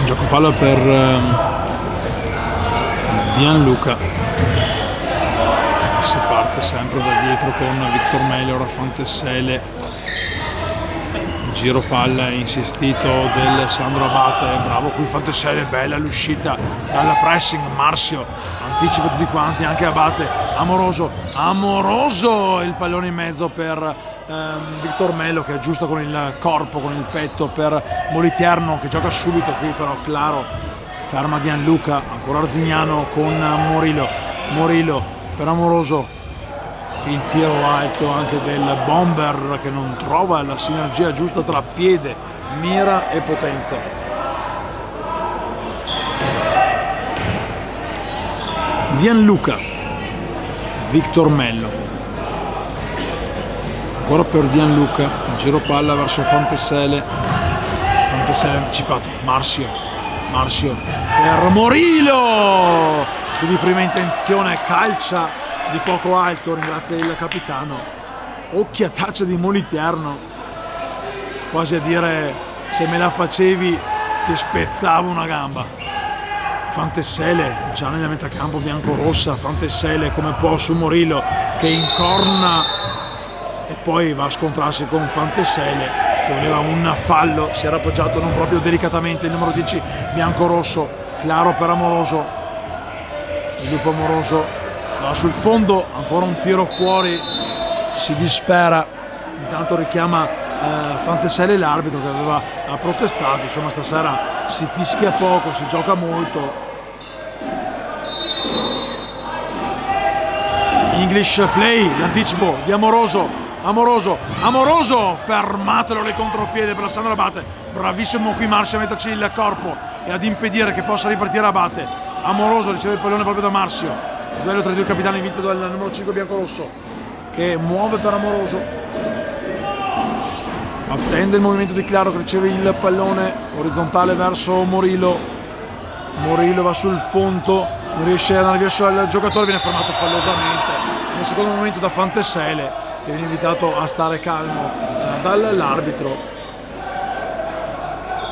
[SPEAKER 1] gioco palla per Gianluca, si parte sempre da dietro con Victor Mello. Ora Fantesele, giro palla insistito del Sandro Abate, bravo qui Fantesele, bella l'uscita dalla pressing. Marzio anticipa tutti quanti, anche Abate. Amoroso, il pallone in mezzo per Victor Mello che aggiusta con il corpo, con il petto per Moliterno che gioca subito. Qui però Claro ferma Gianluca, ancora Arzignano con Morillo per Amoroso. Il tiro alto anche del bomber che non trova la sinergia giusta tra piede, mira e potenza. Gianluca, Victor Mello, ancora per Gianluca, giro palla verso Fantesele anticipato. Marzio per Morillo che di prima intenzione calcia di poco alto, ringrazia il capitano. Occhiataccia di Moliterno, quasi a dire: se me la facevi ti spezzavo una gamba. Fantessele già nella metà campo biancorossa, Fantessele come può su Morillo che incorna e poi va a scontrarsi con Fantessele che voleva un fallo, si era appoggiato non proprio delicatamente il numero 10 biancorosso, Claro per Amoroso, il lupo Amoroso va sul fondo, ancora un tiro fuori, si dispera, intanto richiama Fantessele l'arbitro che aveva protestato. Insomma, stasera si fischia poco, si gioca molto. English play, l'anticipo di Amoroso, fermatelo le contropiede per Sandro Abate, bravissimo qui Marcio a metterci il corpo e ad impedire che possa ripartire Abate. Amoroso riceve il pallone proprio da Marzio, duello tra i due capitani vinto dal numero 5 biancorosso che muove per Amoroso, attende il movimento di Claro che riceve il pallone orizzontale verso Morillo va sul fondo, non riesce ad andare verso il giocatore, viene fermato fallosamente nel secondo momento da Fantessele che viene invitato a stare calmo dall'arbitro.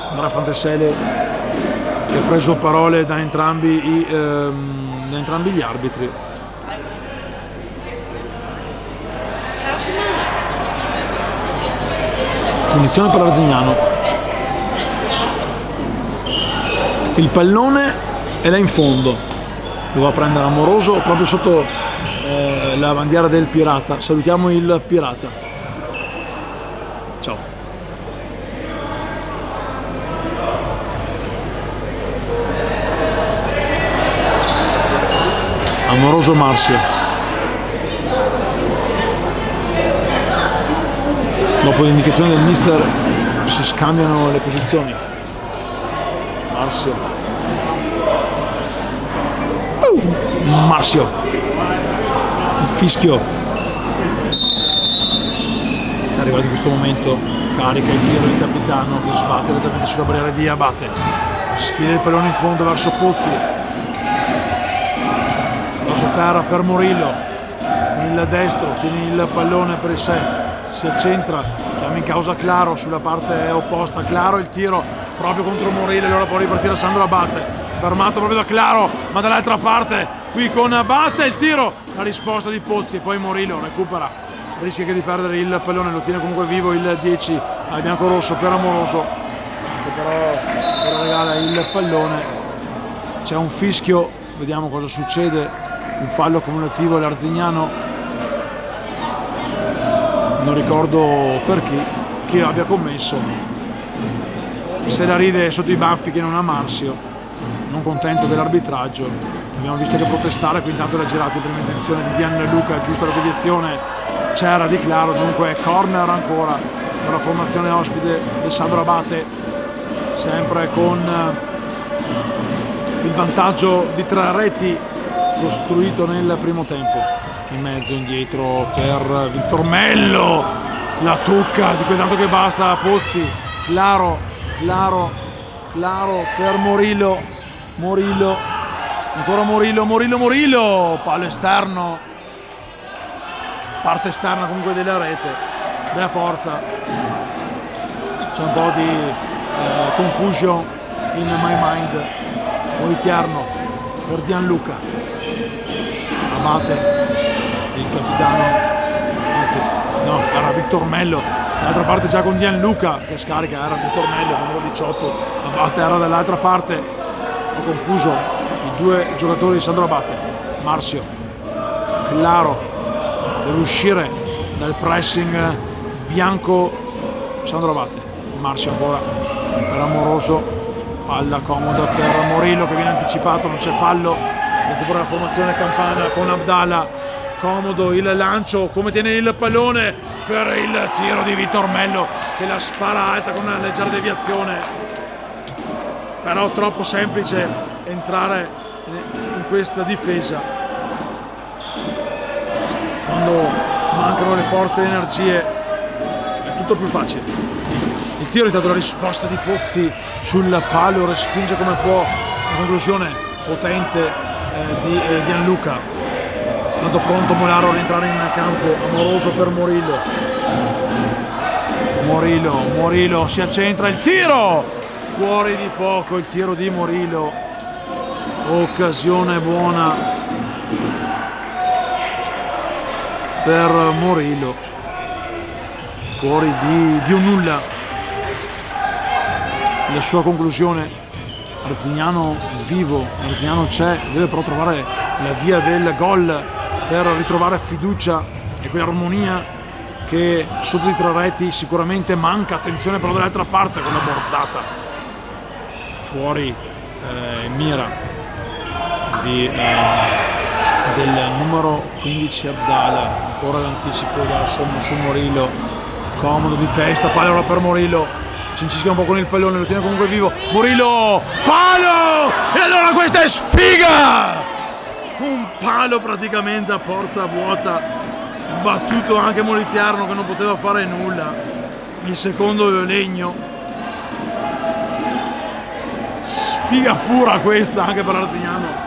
[SPEAKER 1] Andrea Fantessele che ha preso parole da entrambi gli arbitri. Punizione per Arzignano. Il pallone è là in fondo, lo va a prendere Amoroso proprio sotto la bandiera del Pirata. Salutiamo il Pirata. Ciao. Amoroso Marzio. Dopo l'indicazione del mister si scambiano le posizioni. Marzio. Il fischio. È arrivato in questo momento, carica il tiro il capitano che sbatte direttamente sulla barriera di Abate. Sfida il pallone in fondo verso Pozzi. Terra per Morillo con il destro, tiene il pallone per il sé, si accentra, chiama in causa Claro sulla parte opposta. Claro il tiro proprio contro Morillo e allora può ripartire Sandro Abate, fermato proprio da Claro, ma dall'altra parte qui con Abate il tiro, la risposta di Pozzi e poi Morillo recupera, rischia di perdere il pallone, lo tiene comunque vivo il 10 al biancorosso per Amoroso che però regala il pallone. C'è un fischio, vediamo cosa succede. Un fallo cumulativo all'Arzignano, non ricordo per chi abbia commesso. Se la ride sotto i baffi che non ha Marzio, non contento dell'arbitraggio. Abbiamo visto che protestare, qui intanto era girato in prima intenzione di Gianluca, giusta la deviazione c'era di Claro, dunque corner ancora per la formazione ospite del Sandro Abate, sempre con il vantaggio di 3 reti costruito nel primo tempo. In mezzo, indietro per Vittormello, la tocca di quel tanto che basta Pozzi. Claro per Morillo, ancora Morillo, palo esterno, parte esterna comunque della rete, della porta. C'è un po' di confusion in my mind. Moliterno per Gianluca. Abate, il capitano, anzi no, era Vittormello, dall'altra parte già con Gianluca che scarica, era Vittormello, numero 18, Abate era dall'altra parte, ho confuso i due giocatori di Sandro Abate. Marzio, Claro, deve uscire dal pressing bianco Sandro Abate. Marzio ancora per Amoroso, palla comoda per Morillo che viene anticipato, non c'è fallo. Recupera la formazione campana con Abdalla, comodo il lancio, come tiene il pallone per il tiro di Vittormello che la spara alta con una leggera deviazione, però troppo semplice entrare in questa difesa quando mancano le forze e le energie, è tutto più facile. Il tiro è dato la risposta di Pozzi sul palo, respinge come può, la conclusione potente di Gianluca. tanto pronto Molaro a rientrare in campo, Amoroso per Morillo si accentra, il tiro fuori di poco, il tiro di Morillo, occasione buona per Morillo, fuori di un nulla. La sua conclusione, Arzignano vivo, Arzignano c'è, deve però trovare la via del gol per ritrovare fiducia e quell'armonia che sotto di 3 reti sicuramente manca. Attenzione però dall'altra parte con la bordata fuori mira del numero 15 Abdala, ancora l'anticipo su Morillo, comodo di testa, palla per Morillo, cincisca un po' con il pallone, lo tiene comunque vivo, Morillo, palo! E allora questa è sfiga! Un palo praticamente a porta vuota, battuto anche Molitiarno che non poteva fare nulla, il secondo legno, sfiga pura questa anche per Arzignano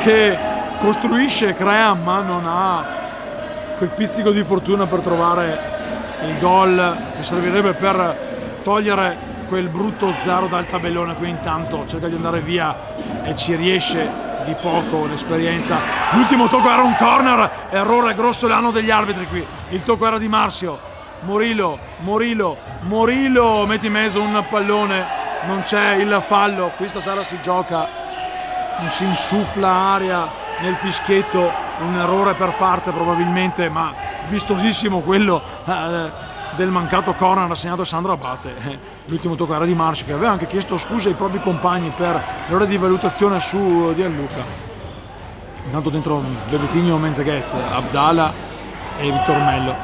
[SPEAKER 1] che costruisce, crea, ma non ha quel pizzico di fortuna per trovare il gol che servirebbe per togliere quel brutto 0 dal tabellone. Qui intanto cerca di andare via e ci riesce di poco l'esperienza. L'ultimo tocco era un corner, errore grossolano degli arbitri qui, il tocco era di Marzio. Morillo mette in mezzo un pallone, non c'è il fallo, qui stasera si gioca, non si insufla aria nel fischietto, un errore per parte probabilmente, ma vistosissimo quello del mancato corner assegnato a Sandro Abate. L'ultimo tocco era di Marzio, che aveva anche chiesto scusa ai propri compagni per l'ora di valutazione su Gianluca. Intanto dentro Bebetigno, Menzeghez, Abdala e Vittor Mello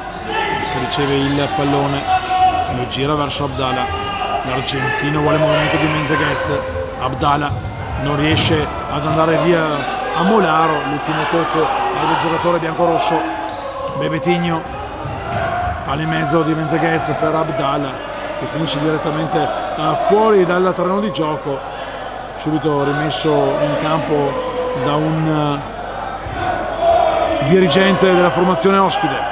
[SPEAKER 1] che riceve il pallone, lo gira verso Abdala, l'argentino vuole il movimento di Menzeghez, Abdala non riesce ad andare via a Molaro, l'ultimo tocco è del giocatore biancorosso. Bebetigno, palla in mezzo di Menzeghez per Abdala che finisce direttamente fuori dal terreno di gioco, subito rimesso in campo da un dirigente della formazione ospite.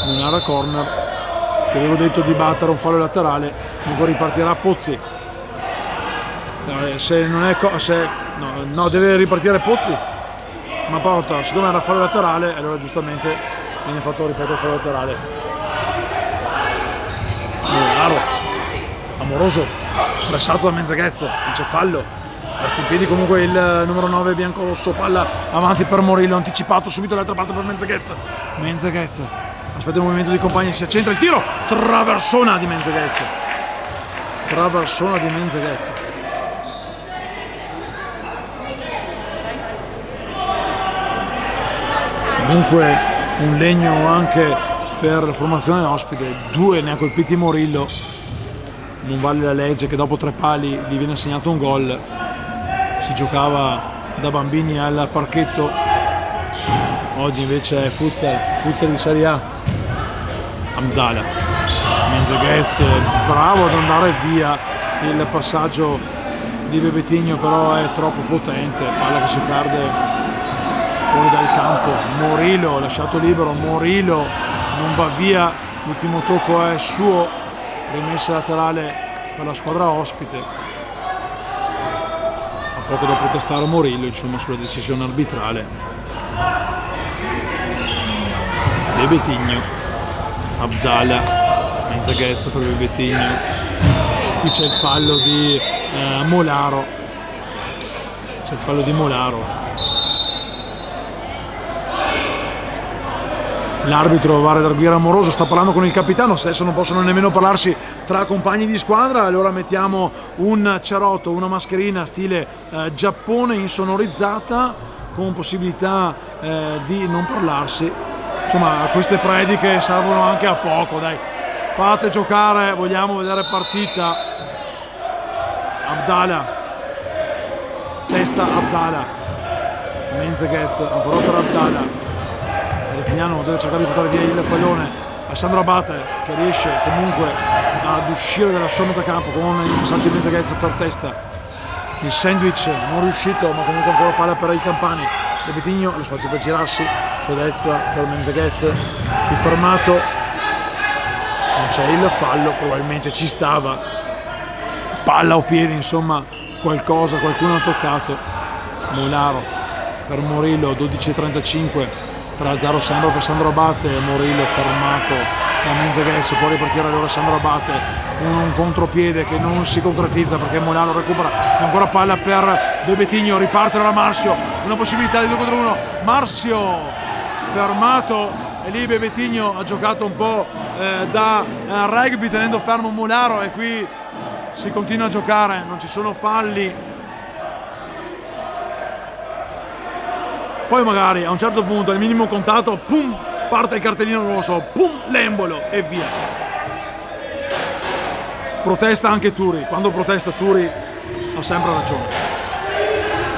[SPEAKER 1] Non era corner, ci avevo detto di battere un fallo laterale, comunque ripartirà Pozzi. Se non è no, deve ripartire Pozzi, ma porta, siccome era fallo laterale, allora giustamente viene fatto ripetere il fallo laterale. Molaro, Amoroso, pressato da Menzeghez, non c'è fallo, resta in piedi comunque il numero 9 biancorosso, palla avanti per Morillo, anticipato subito dall'altra parte per Menzeghez, aspetta il movimento di compagni, si accentra il tiro, traversona di Menzeghez. Comunque un legno anche per la formazione ospite, 2 ne ha colpiti Morillo, non vale la legge che dopo 3 pali gli viene assegnato un gol, si giocava da bambini al parchetto, oggi invece è futsal di Serie A. Abdala, Menzeghez bravo ad andare via, il passaggio di Bebetigno però è troppo potente, palla che si perde fuori dal campo. Morillo lasciato libero, Morillo non va via, l'ultimo tocco è suo, rimessa laterale per la squadra ospite, ha poco da protestare Morillo insomma sulla decisione arbitrale. Bebetigno, Abdala, Menzeghez per Bebetigno, qui c'è il fallo di Molaro, l'arbitro va a redarguire Amoroso, sta parlando con il capitano, adesso non possono nemmeno parlarsi tra compagni di squadra, allora mettiamo un cerotto, una mascherina stile Giappone insonorizzata con possibilità di non parlarsi. Insomma, queste prediche servono anche a poco, dai, fate giocare, vogliamo vedere partita. Abdala, testa Abdala, Menzeghez ancora per Abdala, Arzignano deve cercare di portare via il pallone a Sandro Abate che riesce comunque ad uscire dalla sua metà campo con il passaggio di Menzeghez per testa. il sandwich non riuscito, ma comunque ancora palla per i Campani. Bebetigno, lo spazio per girarsi, sulla destra per Menzeghez, il fermato, non c'è il fallo, probabilmente ci stava, palla o piedi, insomma qualcosa, qualcuno ha toccato. Molaro per Morillo, 12:35, 3-0 sempre per Sandro Abate. Morillo fermato da Menzeghez, può ripartire allora Sandro Abate, un contropiede che non si concretizza perché Molaro recupera, ancora palla per Bebetigno, riparte da Marzio, una possibilità di 2 contro 1, Marzio fermato e lì Bebetigno ha giocato un po' da rugby tenendo fermo Molaro e qui si continua a giocare, non ci sono falli. Poi magari a un certo punto al minimo contatto, pum, parte il cartellino rosso, pum, l'embolo e via. Protesta anche Turi, quando protesta Turi ha sempre ragione.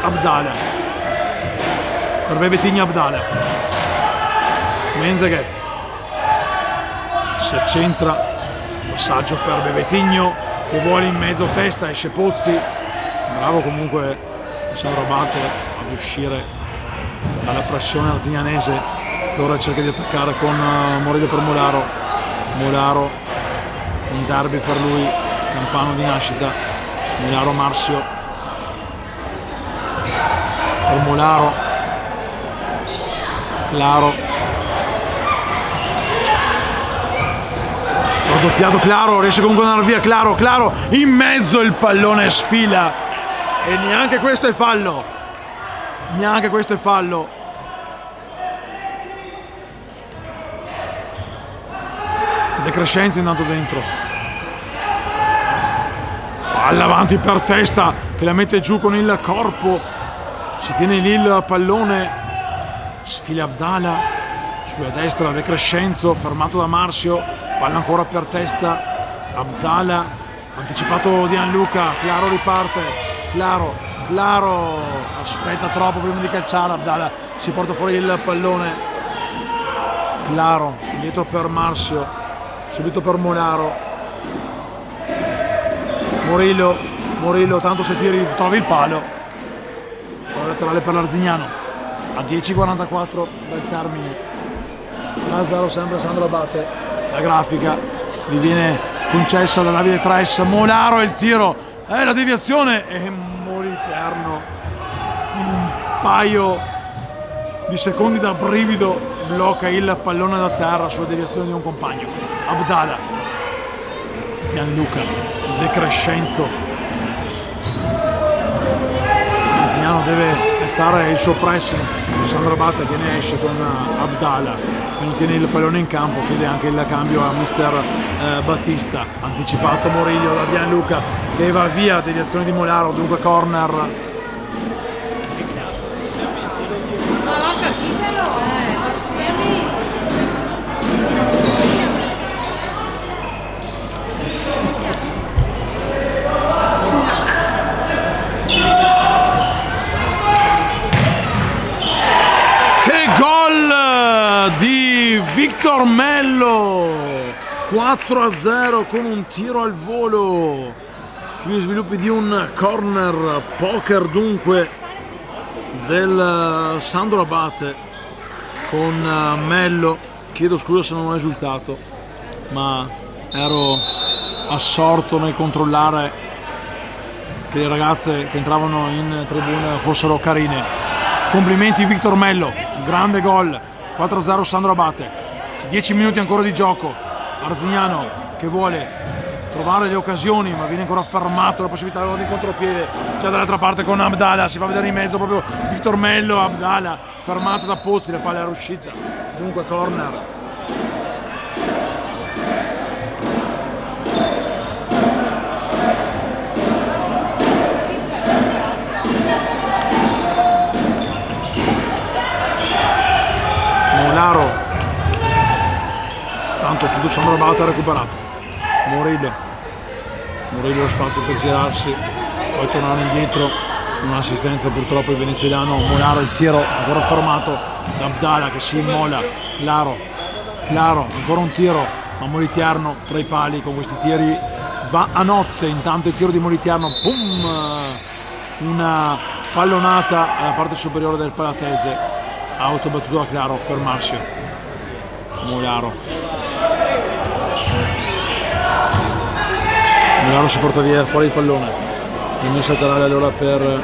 [SPEAKER 1] Abdala per Bebetigno, Abdala, Menzeghez si accentra, passaggio per Bebetigno che vuole in mezzo testa, esce Pozzi, bravo comunque Sandro Abate ad uscire dalla pressione arzignanese che ora cerca di attaccare con Morillo per Molaro. Molaro, un derby per lui, campano di nascita. Molaro, Marzio per Molaro, Claro, raddoppiato Claro, riesce comunque ad andare via Claro, Claro in mezzo, il pallone sfila e neanche questo è fallo, neanche questo è fallo. De Crescenzo intanto dentro, palla avanti per Testa che la mette giù con il corpo, si tiene lì il pallone, sfila Abdala sulla destra, De Crescenzo fermato da Marzio, palla ancora per Testa, Abdala anticipato di Gianluca, Claro riparte, Claro aspetta troppo prima di calciare, Abdala si porta fuori il pallone, Claro dietro per Marzio, subito per Molaro, Morillo tanto se tiri trovi il palo, laterale per l'Arzignano a 10:44 dal termine, 1-0 sempre Sandro Abate. La grafica gli viene concessa da Davide Tres, Molaro il tiro, la deviazione e Moliterno in un paio di secondi da brivido blocca il pallone da terra sulla deviazione di un compagno. Abdala, Gianluca, De Crescenzo, Arzignano deve alzare il suo pressing, Sandro Abate che ne esce con Abdala che non tiene il pallone in campo, chiede anche il cambio a mister Battista, anticipato Morillo da Gianluca che va via, deviazione di Molaro, dunque corner. Victor Mello 4-0 con un tiro al volo sugli sviluppi di un corner poker dunque del Sandro Abate con Mello. Chiedo scusa se non ho esultato, ma ero assorto nel controllare che le ragazze che entravano in tribuna fossero carine. Complimenti Victor Mello, grande gol. 4-0 Sandro Abate, 10 minuti ancora di gioco, Arzignano che vuole trovare le occasioni ma viene ancora fermato, la possibilità di contropiede già dall'altra parte con Abdala, si fa vedere in mezzo proprio Victor Mello, Abdala fermato da Pozzi, la palla era uscita, dunque corner. Molaro, tanto tutto Sandro Abate ha recuperato, Morillo lo spazio per girarsi, poi tornare indietro, un'assistenza purtroppo il venezuelano, Molaro il tiro ancora fermato da Abdala che si immola, Claro ancora un tiro, ma Moliterno tra i pali con questi tiri va a nozze, intanto il tiro di Moliterno, pum, una pallonata alla parte superiore del palatese, autobattuto da Claro per Marcio. Mularo si porta via fuori il pallone, rimessa laterale allora per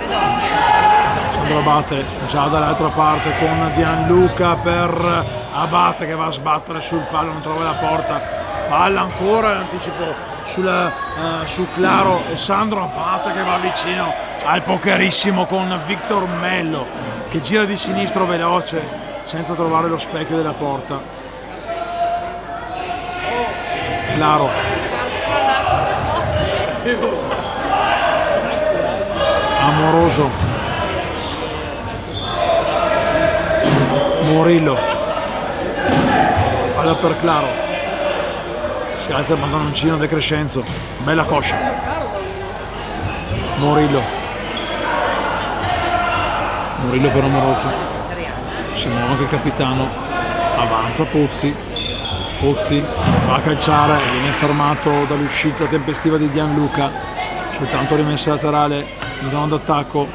[SPEAKER 1] Sandro Abate, già dall'altra parte con Gianluca per Abate che va a sbattere sul palo, non trova la porta, palla ancora in anticipo su Claro e Sandro Abate che va vicino al pokerissimo con Victor Mello che gira di sinistro veloce senza trovare lo specchio della porta. Claro, Amoroso, Murillo, palla per Claro, si alza il pantaloncino De Crescenzo, bella coscia. Murillo per Amoroso, si muove anche il capitano, avanza Pozzi va a calciare, viene fermato dall'uscita tempestiva di Gianluca, soltanto rimessa laterale in zona d'attacco,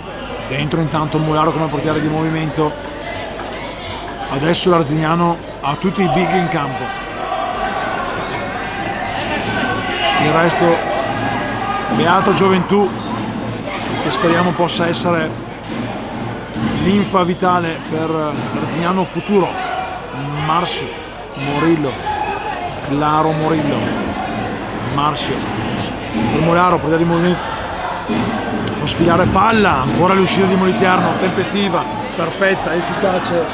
[SPEAKER 1] dentro intanto Mularo come portiere di movimento. Adesso l'Arzignano ha tutti i big in campo, il resto beata gioventù che speriamo possa essere linfa vitale per l'Arzignano futuro. Marcio, Murillo, Claro, Murillo, Marcio per Mularo, portiere di movimento, può sfilare palla, ancora l'uscita di Moliterno, tempestiva, perfetta, efficace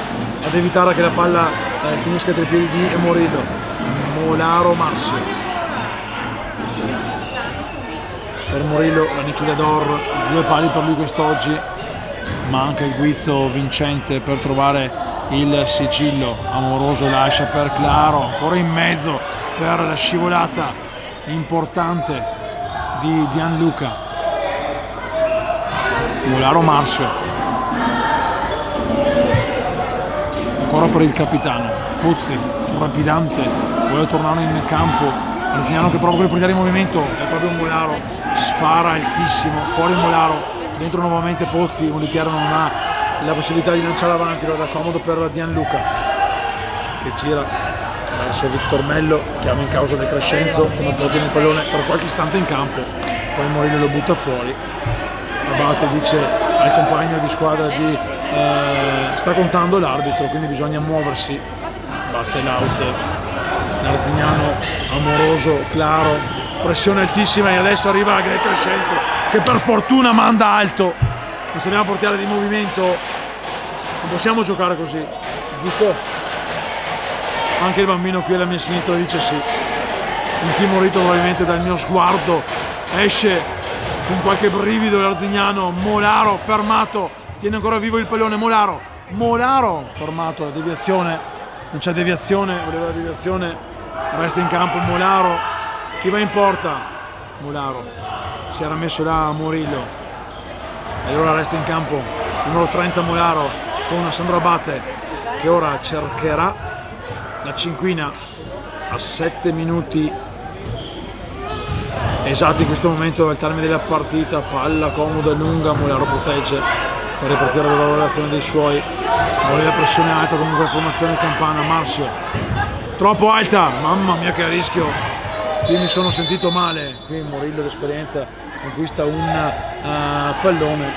[SPEAKER 1] ad evitare che la palla finisca tra i piedi di Murillo. Mularo, Marcio per Murillo, l'Aniquilador, 2 pali per lui quest'oggi, ma anche il guizzo vincente per trovare il sigillo. Amoroso lascia per Claro, ancora in mezzo per la scivolata importante di Gianluca. Mularo, Marcio ancora per il capitano Pozzi, rapidante, vuole tornare in campo. Arzignano che prova con il portiere in movimento, è proprio Mularo, spara altissimo, fuori Mularo, dentro nuovamente Pozzi. Molitiero non ha la possibilità di lanciare avanti, lo dà comodo per Gianluca che gira verso Victor Mello, chiama in causa De Crescenzo che non può tenere il pallone per qualche istante in campo, poi Murillo lo butta fuori. Abate dice al compagno di squadra di sta contando l'arbitro, quindi bisogna muoversi. Batte l'out l'Arzignano. Amoroso, Claro, pressione altissima e adesso arriva De Crescenzo che per fortuna manda alto. E se andiamo a portiere di movimento non possiamo giocare così, giusto? Anche il bambino qui alla mia sinistra dice sì. Intimorito probabilmente dal mio sguardo, esce con qualche brivido l'Arzignano. Mularo fermato, tiene ancora vivo il pallone. Mularo fermato, deviazione, non c'è deviazione, voleva la deviazione, resta in campo Mularo. Chi va in porta? Mularo, si era messo là Murillo e ora resta in campo il numero 30 Mularo con Sandro Abate che ora cercherà la cinquina a 7 minuti esatti in questo momento al termine della partita. Palla comoda e lunga, Mularo protegge, fa ripartire la lavorazione dei suoi, vuole la pressione alta comunque la formazione campana. Marcio troppo alta, mamma mia che rischio, qui mi sono sentito male. Qui Murillo d'esperienza conquista un pallone,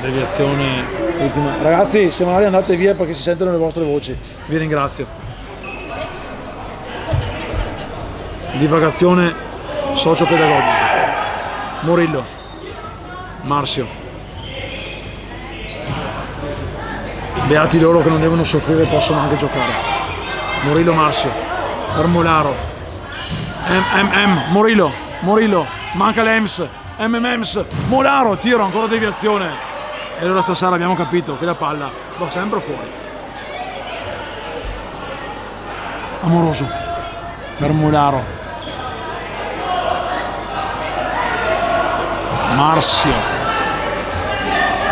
[SPEAKER 1] deviazione ultima. Ragazzi, se magari andate via perché si sentono le vostre voci, vi ringrazio. Divagazione socio-pedagogica. Murillo, Marcio, beati loro che non devono soffrire, possono anche giocare. Murillo, Marcio per Mularo. Murillo, manca l'Ems, Mularo, tiro, ancora deviazione. E allora stasera abbiamo capito che la palla va sempre fuori. Amoroso per Mularo. Marcio,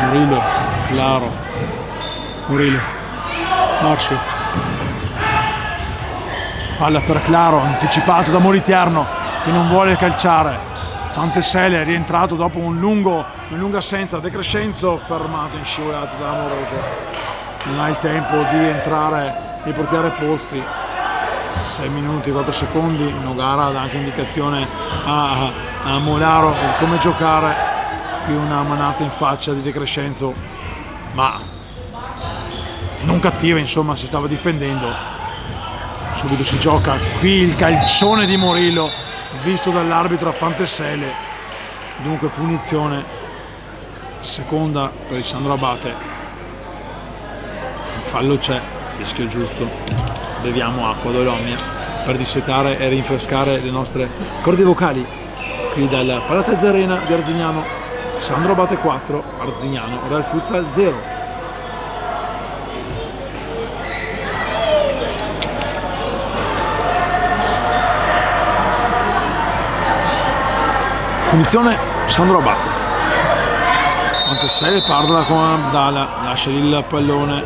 [SPEAKER 1] Murillo, Claro, Murillo, Marcio. Palla per Claro, anticipato da Moliterno che non vuole calciare. Fantasele è rientrato dopo una lunga assenza. De Crescenzo fermato in scivolata da Amoroso, non ha il tempo di entrare il portiere Pozzi. 6 minuti 4 secondi. Nogara dà anche indicazione a Molaro come giocare. Qui una manata in faccia di De Crescenzo, ma non cattiva, insomma, si stava difendendo. Subito si gioca qui il calcione di Morillo visto dall'arbitro a Fantasele, dunque punizione seconda per il Sandro Abate. Il fallo c'è, fischio giusto, beviamo acqua d'Olomia per dissetare e rinfrescare le nostre corde vocali qui dal Palatezza Arena di Arzignano. Sandro Abate 4, Arzignano Real Futsal 0. Punizione Sandro Abate. Fantasele parla con Abdala, lascia il pallone,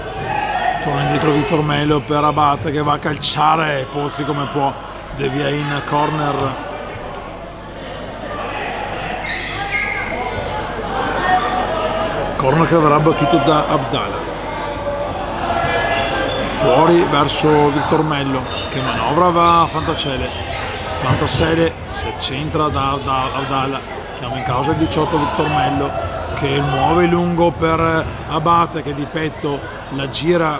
[SPEAKER 1] torna indietro Vittor Melo per Abate che va a calciare, Pozzi come può devia in corner. Corner che verrà battuto da Abdala. Fuori verso Vittor Mello che manovra, va a Fantasele si accentra da Abdala, chiama in causa il 18 Vittor Mello che muove lungo per Abate che di petto la gira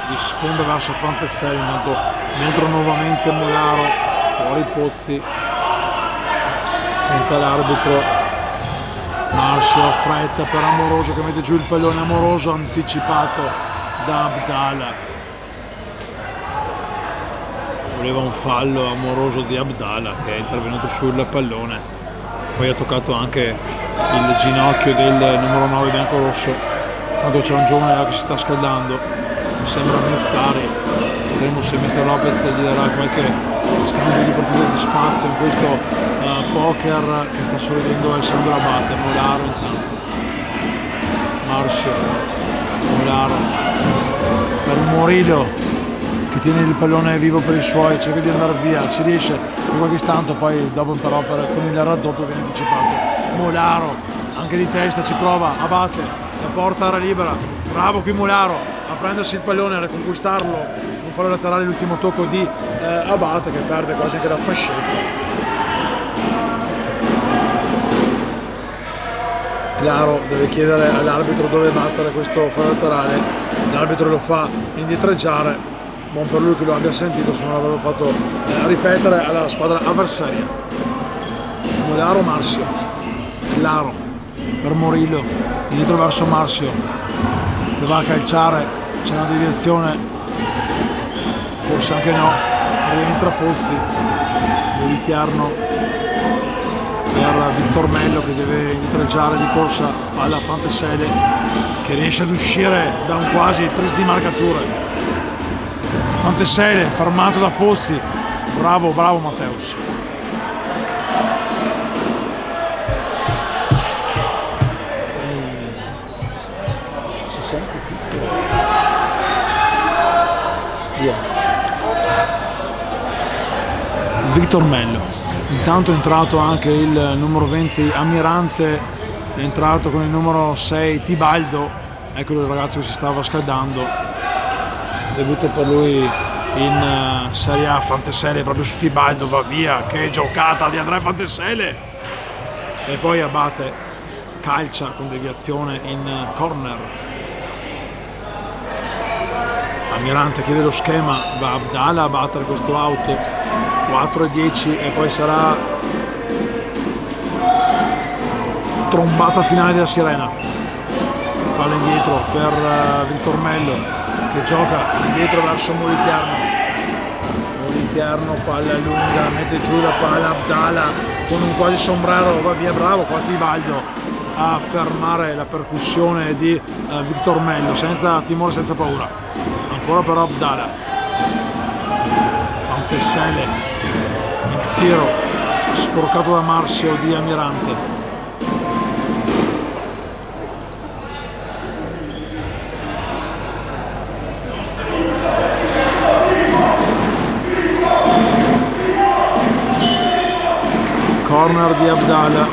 [SPEAKER 1] di sponda verso Fantasele. Intanto dentro nuovamente Molaro, fuori Pozzi, conta l'arbitro. Marsio a fretta per Amoroso che mette giù il pallone. Amoroso anticipato da Abdala. Voleva un fallo Amoroso di Abdala che è intervenuto sul pallone, poi ha toccato anche il ginocchio del numero 9 biancorosso. Tanto c'è un giovane là che si sta scaldando, mi sembra Miftari, vedremo se Mister Lopez gli darà qualche scambio di partita di spazio in questo poker che sta sorridendo Alessandro Abate. Molaro intanto, Marsio, Molaro per Morillo che tiene il pallone vivo per i suoi, cerca di andare via, ci riesce per qualche istante, poi dopo però con il raddoppio viene anticipato. Molaro anche di testa ci prova, Abate, la porta era libera, bravo qui Molaro a prendersi il pallone, a riconquistarlo, non fare laterale l'ultimo tocco di Abate che perde quasi anche da fascetta. Claro deve chiedere all'arbitro dove battere questo fallo laterale, l'arbitro lo fa indietreggiare. Buon per lui che lo abbia sentito, se non l'aveva fatto ripetere alla squadra avversaria. Molaro, Marsio, Claro per Morillo, indietro verso Marsio che va a calciare, c'è una deviazione, forse anche no, rientra Pozzi, Bolitiarno per Vittor Mello che deve indietreggiare di corsa alla Fantasele che riesce ad uscire da un quasi tris di marcature. Fantasele fermato da Pozzi, bravo Matteus. Si sente tutto. Via. Vittor Mello, intanto è entrato anche il numero 20 Ammirante, è entrato con il numero 6 Tibaldo, eccolo il ragazzo che si stava scaldando. Debutto per lui in Serie A. Fantasele proprio su Tibaldo, va via, che giocata di Andrea Fantasele, e poi Abate calcia con deviazione in corner. Ammirante chiede lo schema, va Abdala a battere questo out, 4-10 e poi sarà trombata finale della sirena. Palla indietro per Vittor Mello che gioca indietro verso Molitiarno, palla lunga, mette giù la palla Abdala con un quasi sombrero, va via, bravo qua Tibaldo a fermare la percussione di Vittor Mello senza timore, senza paura. Ancora però Abdala, Fantasele, il tiro sporcato da Marsio di Ammirante. corner di Abdallah,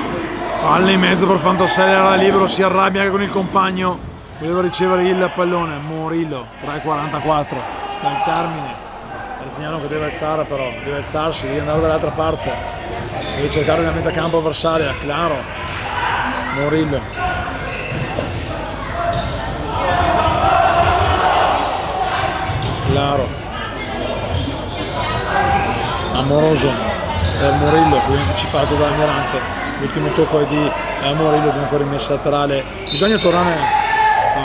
[SPEAKER 1] palla in mezzo per Fantaselle, era libero, si arrabbia anche con il compagno, voleva ricevere il pallone. Morillo, 3:44 dal termine, Arzignano che deve alzare, però deve alzarsi, deve andare dall'altra parte, deve cercare la metà campo avversaria. Claro, Morillo, Claro, Amoroso per Morillo, qui anticipato da Almirante. L'ultimo tocco è di Morillo, dunque rimessa laterale. Bisogna tornare,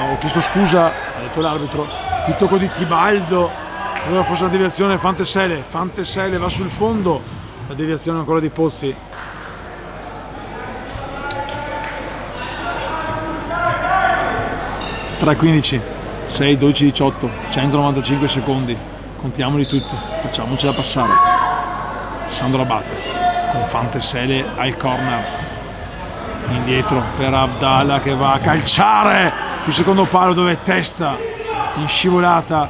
[SPEAKER 1] ho chiesto scusa, ha detto l'arbitro, il tocco di Tibaldo, dove fosse una deviazione. Fantaselle va sul fondo, la deviazione ancora di Pozzi. (3:15), 6, 12, 18, 195 secondi, contiamoli tutti, facciamocela passare. Sandro Abate con Fantaselle al corner, indietro per Abdallah che va a calciare sul secondo palo, dove è testa in scivolata,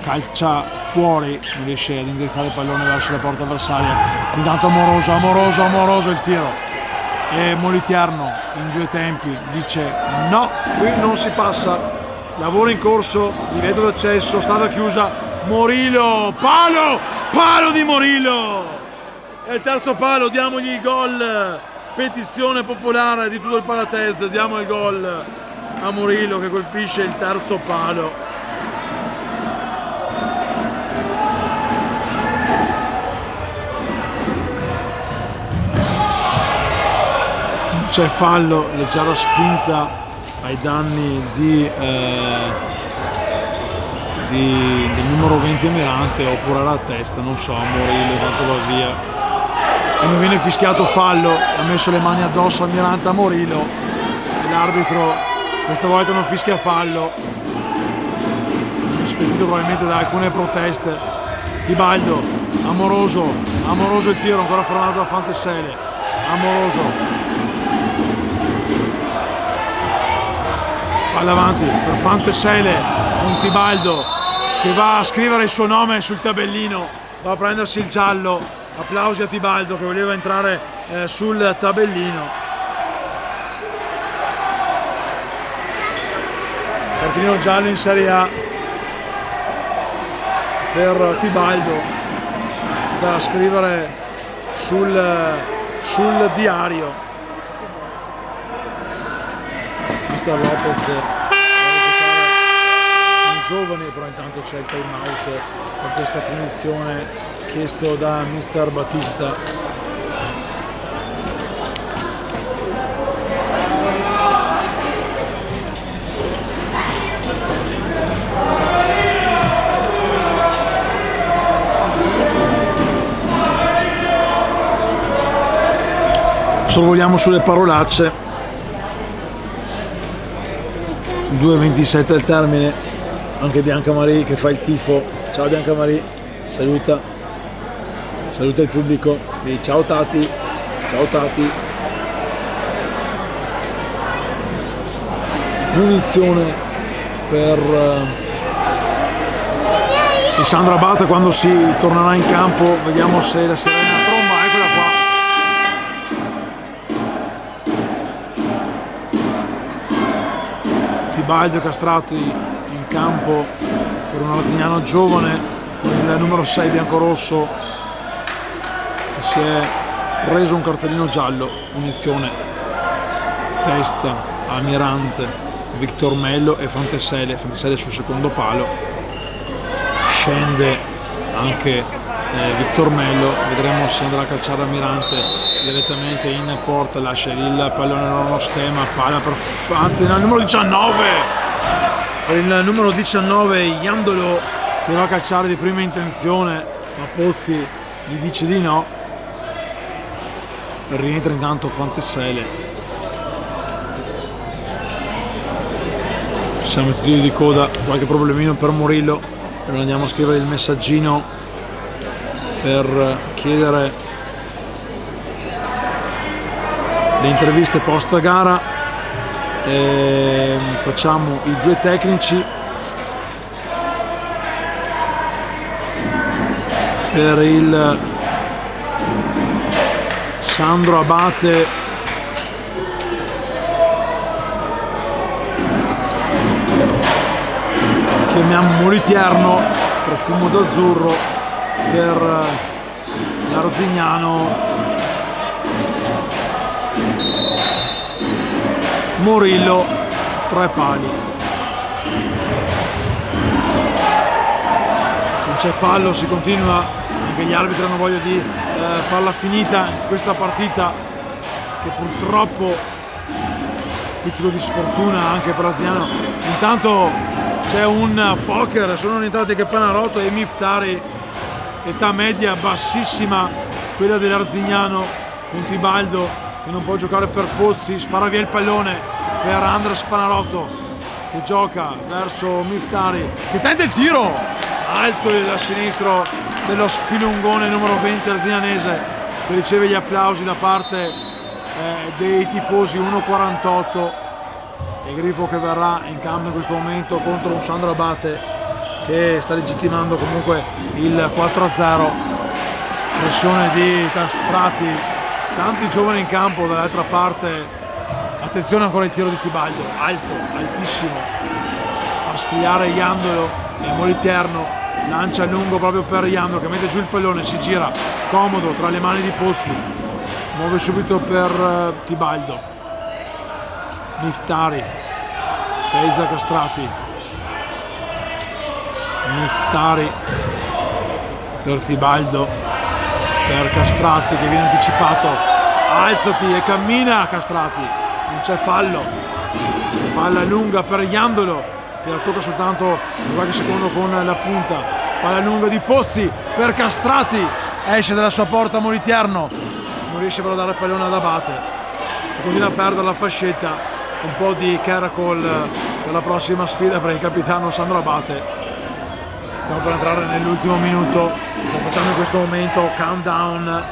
[SPEAKER 1] calcia fuori, non riesce ad indirizzare il pallone verso la porta avversaria. Intanto Amoroso il tiro, e Moliterno in due tempi dice no, qui non si passa. Lavoro in corso, divieto d'accesso, strada chiusa. Morillo, palo di Morillo, è il terzo palo, diamogli il gol. Petizione popolare di tutto il Palatese, diamo il gol a Morillo che colpisce il terzo palo. C'è fallo, leggera spinta ai danni del numero 20 Amirante, oppure alla testa, non so, Morillo, tanto va via. E non viene fischiato fallo, ha messo le mani addosso Amirante a Morillo e l'arbitro questa volta non fischia fallo, spedito probabilmente da alcune proteste. Tibaldo, Amoroso il tiro ancora fermato da Fantaselle. Amoroso, palla avanti per Fantaselle con Tibaldo che va a scrivere il suo nome sul tabellino, va a prendersi il giallo. Applausi a Tibaldo che voleva entrare sul tabellino. Cartellino giallo in Serie A per Tibaldo da scrivere sul diario. Mister Lopez giovani, però intanto c'è il time out per questa punizione chiesto da Mister Battista. Sorvoliamo sulle parolacce. 2:27 al termine, anche Bianca Marie che fa il tifo. Ciao Bianca Marie, saluta il pubblico. E ciao Tati, punizione per Sandro Abate quando si tornerà in campo. Vediamo se la Serena tromba, eccola qua. Tibaldo castrato in campo per un Arzignano giovane con il numero 6 biancorosso che si è preso un cartellino giallo. Punizione, testa Amirante, Victor Mello e Fantaselle sul secondo palo. Scende anche Victor Mello, vedremo se andrà a calciare Amirante direttamente in porta, lascia il pallone nello schema, palla per anzi nel numero 19, per il numero 19 Iandolo che va a calciare di prima intenzione, ma Pozzi gli dice di no. Rientra intanto Fantaselle. Siamo tutti di coda, qualche problemino per Morillo, allora andiamo a scrivere il messaggino per chiedere le interviste post gara. Facciamo i due tecnici per il Sandro Abate chiamiamo Moliterno, profumo d'azzurro per l'Arzignano. Murillo, 3 pali. Non c'è fallo, si continua, anche gli arbitri hanno voglia di farla finita in questa partita che purtroppo pizzico di sfortuna anche per l'Arzignano. Intanto c'è un poker, sono entrati che Panarotto e Miftari, età media bassissima, quella dell'Arzignano, con Tibaldo che non può giocare per Pozzi, spara via il pallone per Andres Panarotto che gioca verso Miftari che tenta il tiro alto, il sinistro dello spilungone numero 20 arzignanese, che riceve gli applausi da parte dei tifosi. 1,48 e Grifo che verrà in campo in questo momento contro un Sandro Abate che sta legittimando comunque il 4-0. Pressione di Castrati, tanti giovani in campo dall'altra parte. Attenzione ancora il tiro di Tibaldo, alto, altissimo, fa sfilare Iandolo e Moliterno lancia lungo proprio per Iandolo che mette giù il pallone, si gira comodo tra le mani di Pozzi, muove subito per Tibaldo. Miftari, Feiza Castrati, Miftari per Tibaldo, per Castrati che viene anticipato, alzati e cammina Castrati. Non c'è fallo, palla lunga per Iandolo che la tocca soltanto qualche secondo con la punta, palla lunga di Pozzi per Castrati, esce dalla sua porta Moliterno, non riesce però a dare il pallone ad Abate e continua a perdere la fascetta. Un po' di caracol per la prossima sfida per il capitano Sandro Abate. Stiamo per entrare nell'ultimo minuto, lo facciamo in questo momento, countdown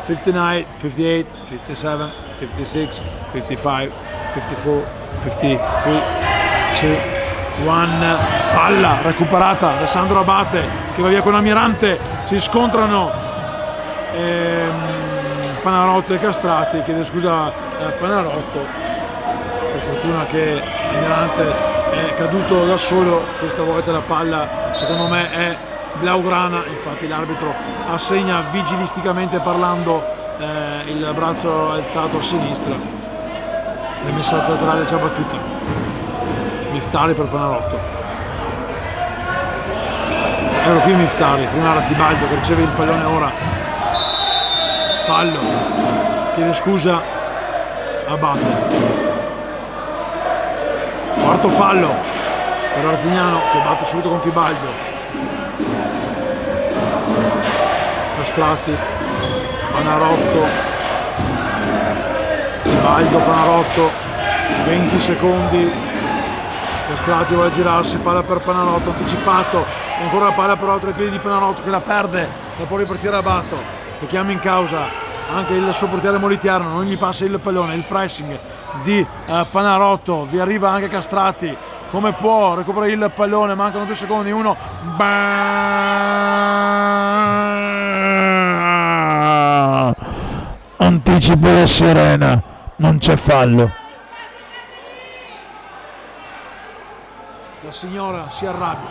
[SPEAKER 1] 59, 58, 57, 56, 55, 54, 53, 2, 1, palla recuperata da Sandro Abate che va via con Almirante, si scontrano Panarotto e Castrati, chiede scusa Panarotto, per fortuna che Almirante è caduto da solo, questa volta la palla secondo me è blaugrana, infatti l'arbitro assegna vigilisticamente parlando il braccio alzato a sinistra, rimessa laterale già battuta. Miftari per Panarotto, ero qui Miftari, prima era Tibaldo che riceve il pallone ora, fallo, chiede scusa Abate. Quarto fallo per Arzignano che batte subito con Tibaldo. Castrati, Panarotto, Tibaldo, Panarotto, 20 secondi. Castrati vuole girarsi, palla per Panarotto, anticipato, e ancora la palla però tra i piedi di Panarotto che la perde, la può ripartire Abato che chiama in causa anche il suo portiere Moliterno, non gli passa il pallone, il pressing di Panarotto, vi arriva anche Castrati, come può, recupera il pallone, mancano 2 secondi, 1, anticipo la sirena, non c'è fallo. La signora si arrabbia,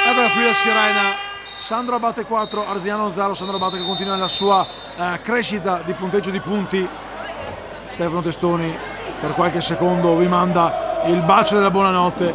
[SPEAKER 1] eccola qui la sirena. Sandro Abate 4, Arzignano 0, Sandro Abate che continua nella sua crescita di punteggio di punti. Stefano Testoni per qualche secondo vi manda il bacio della buonanotte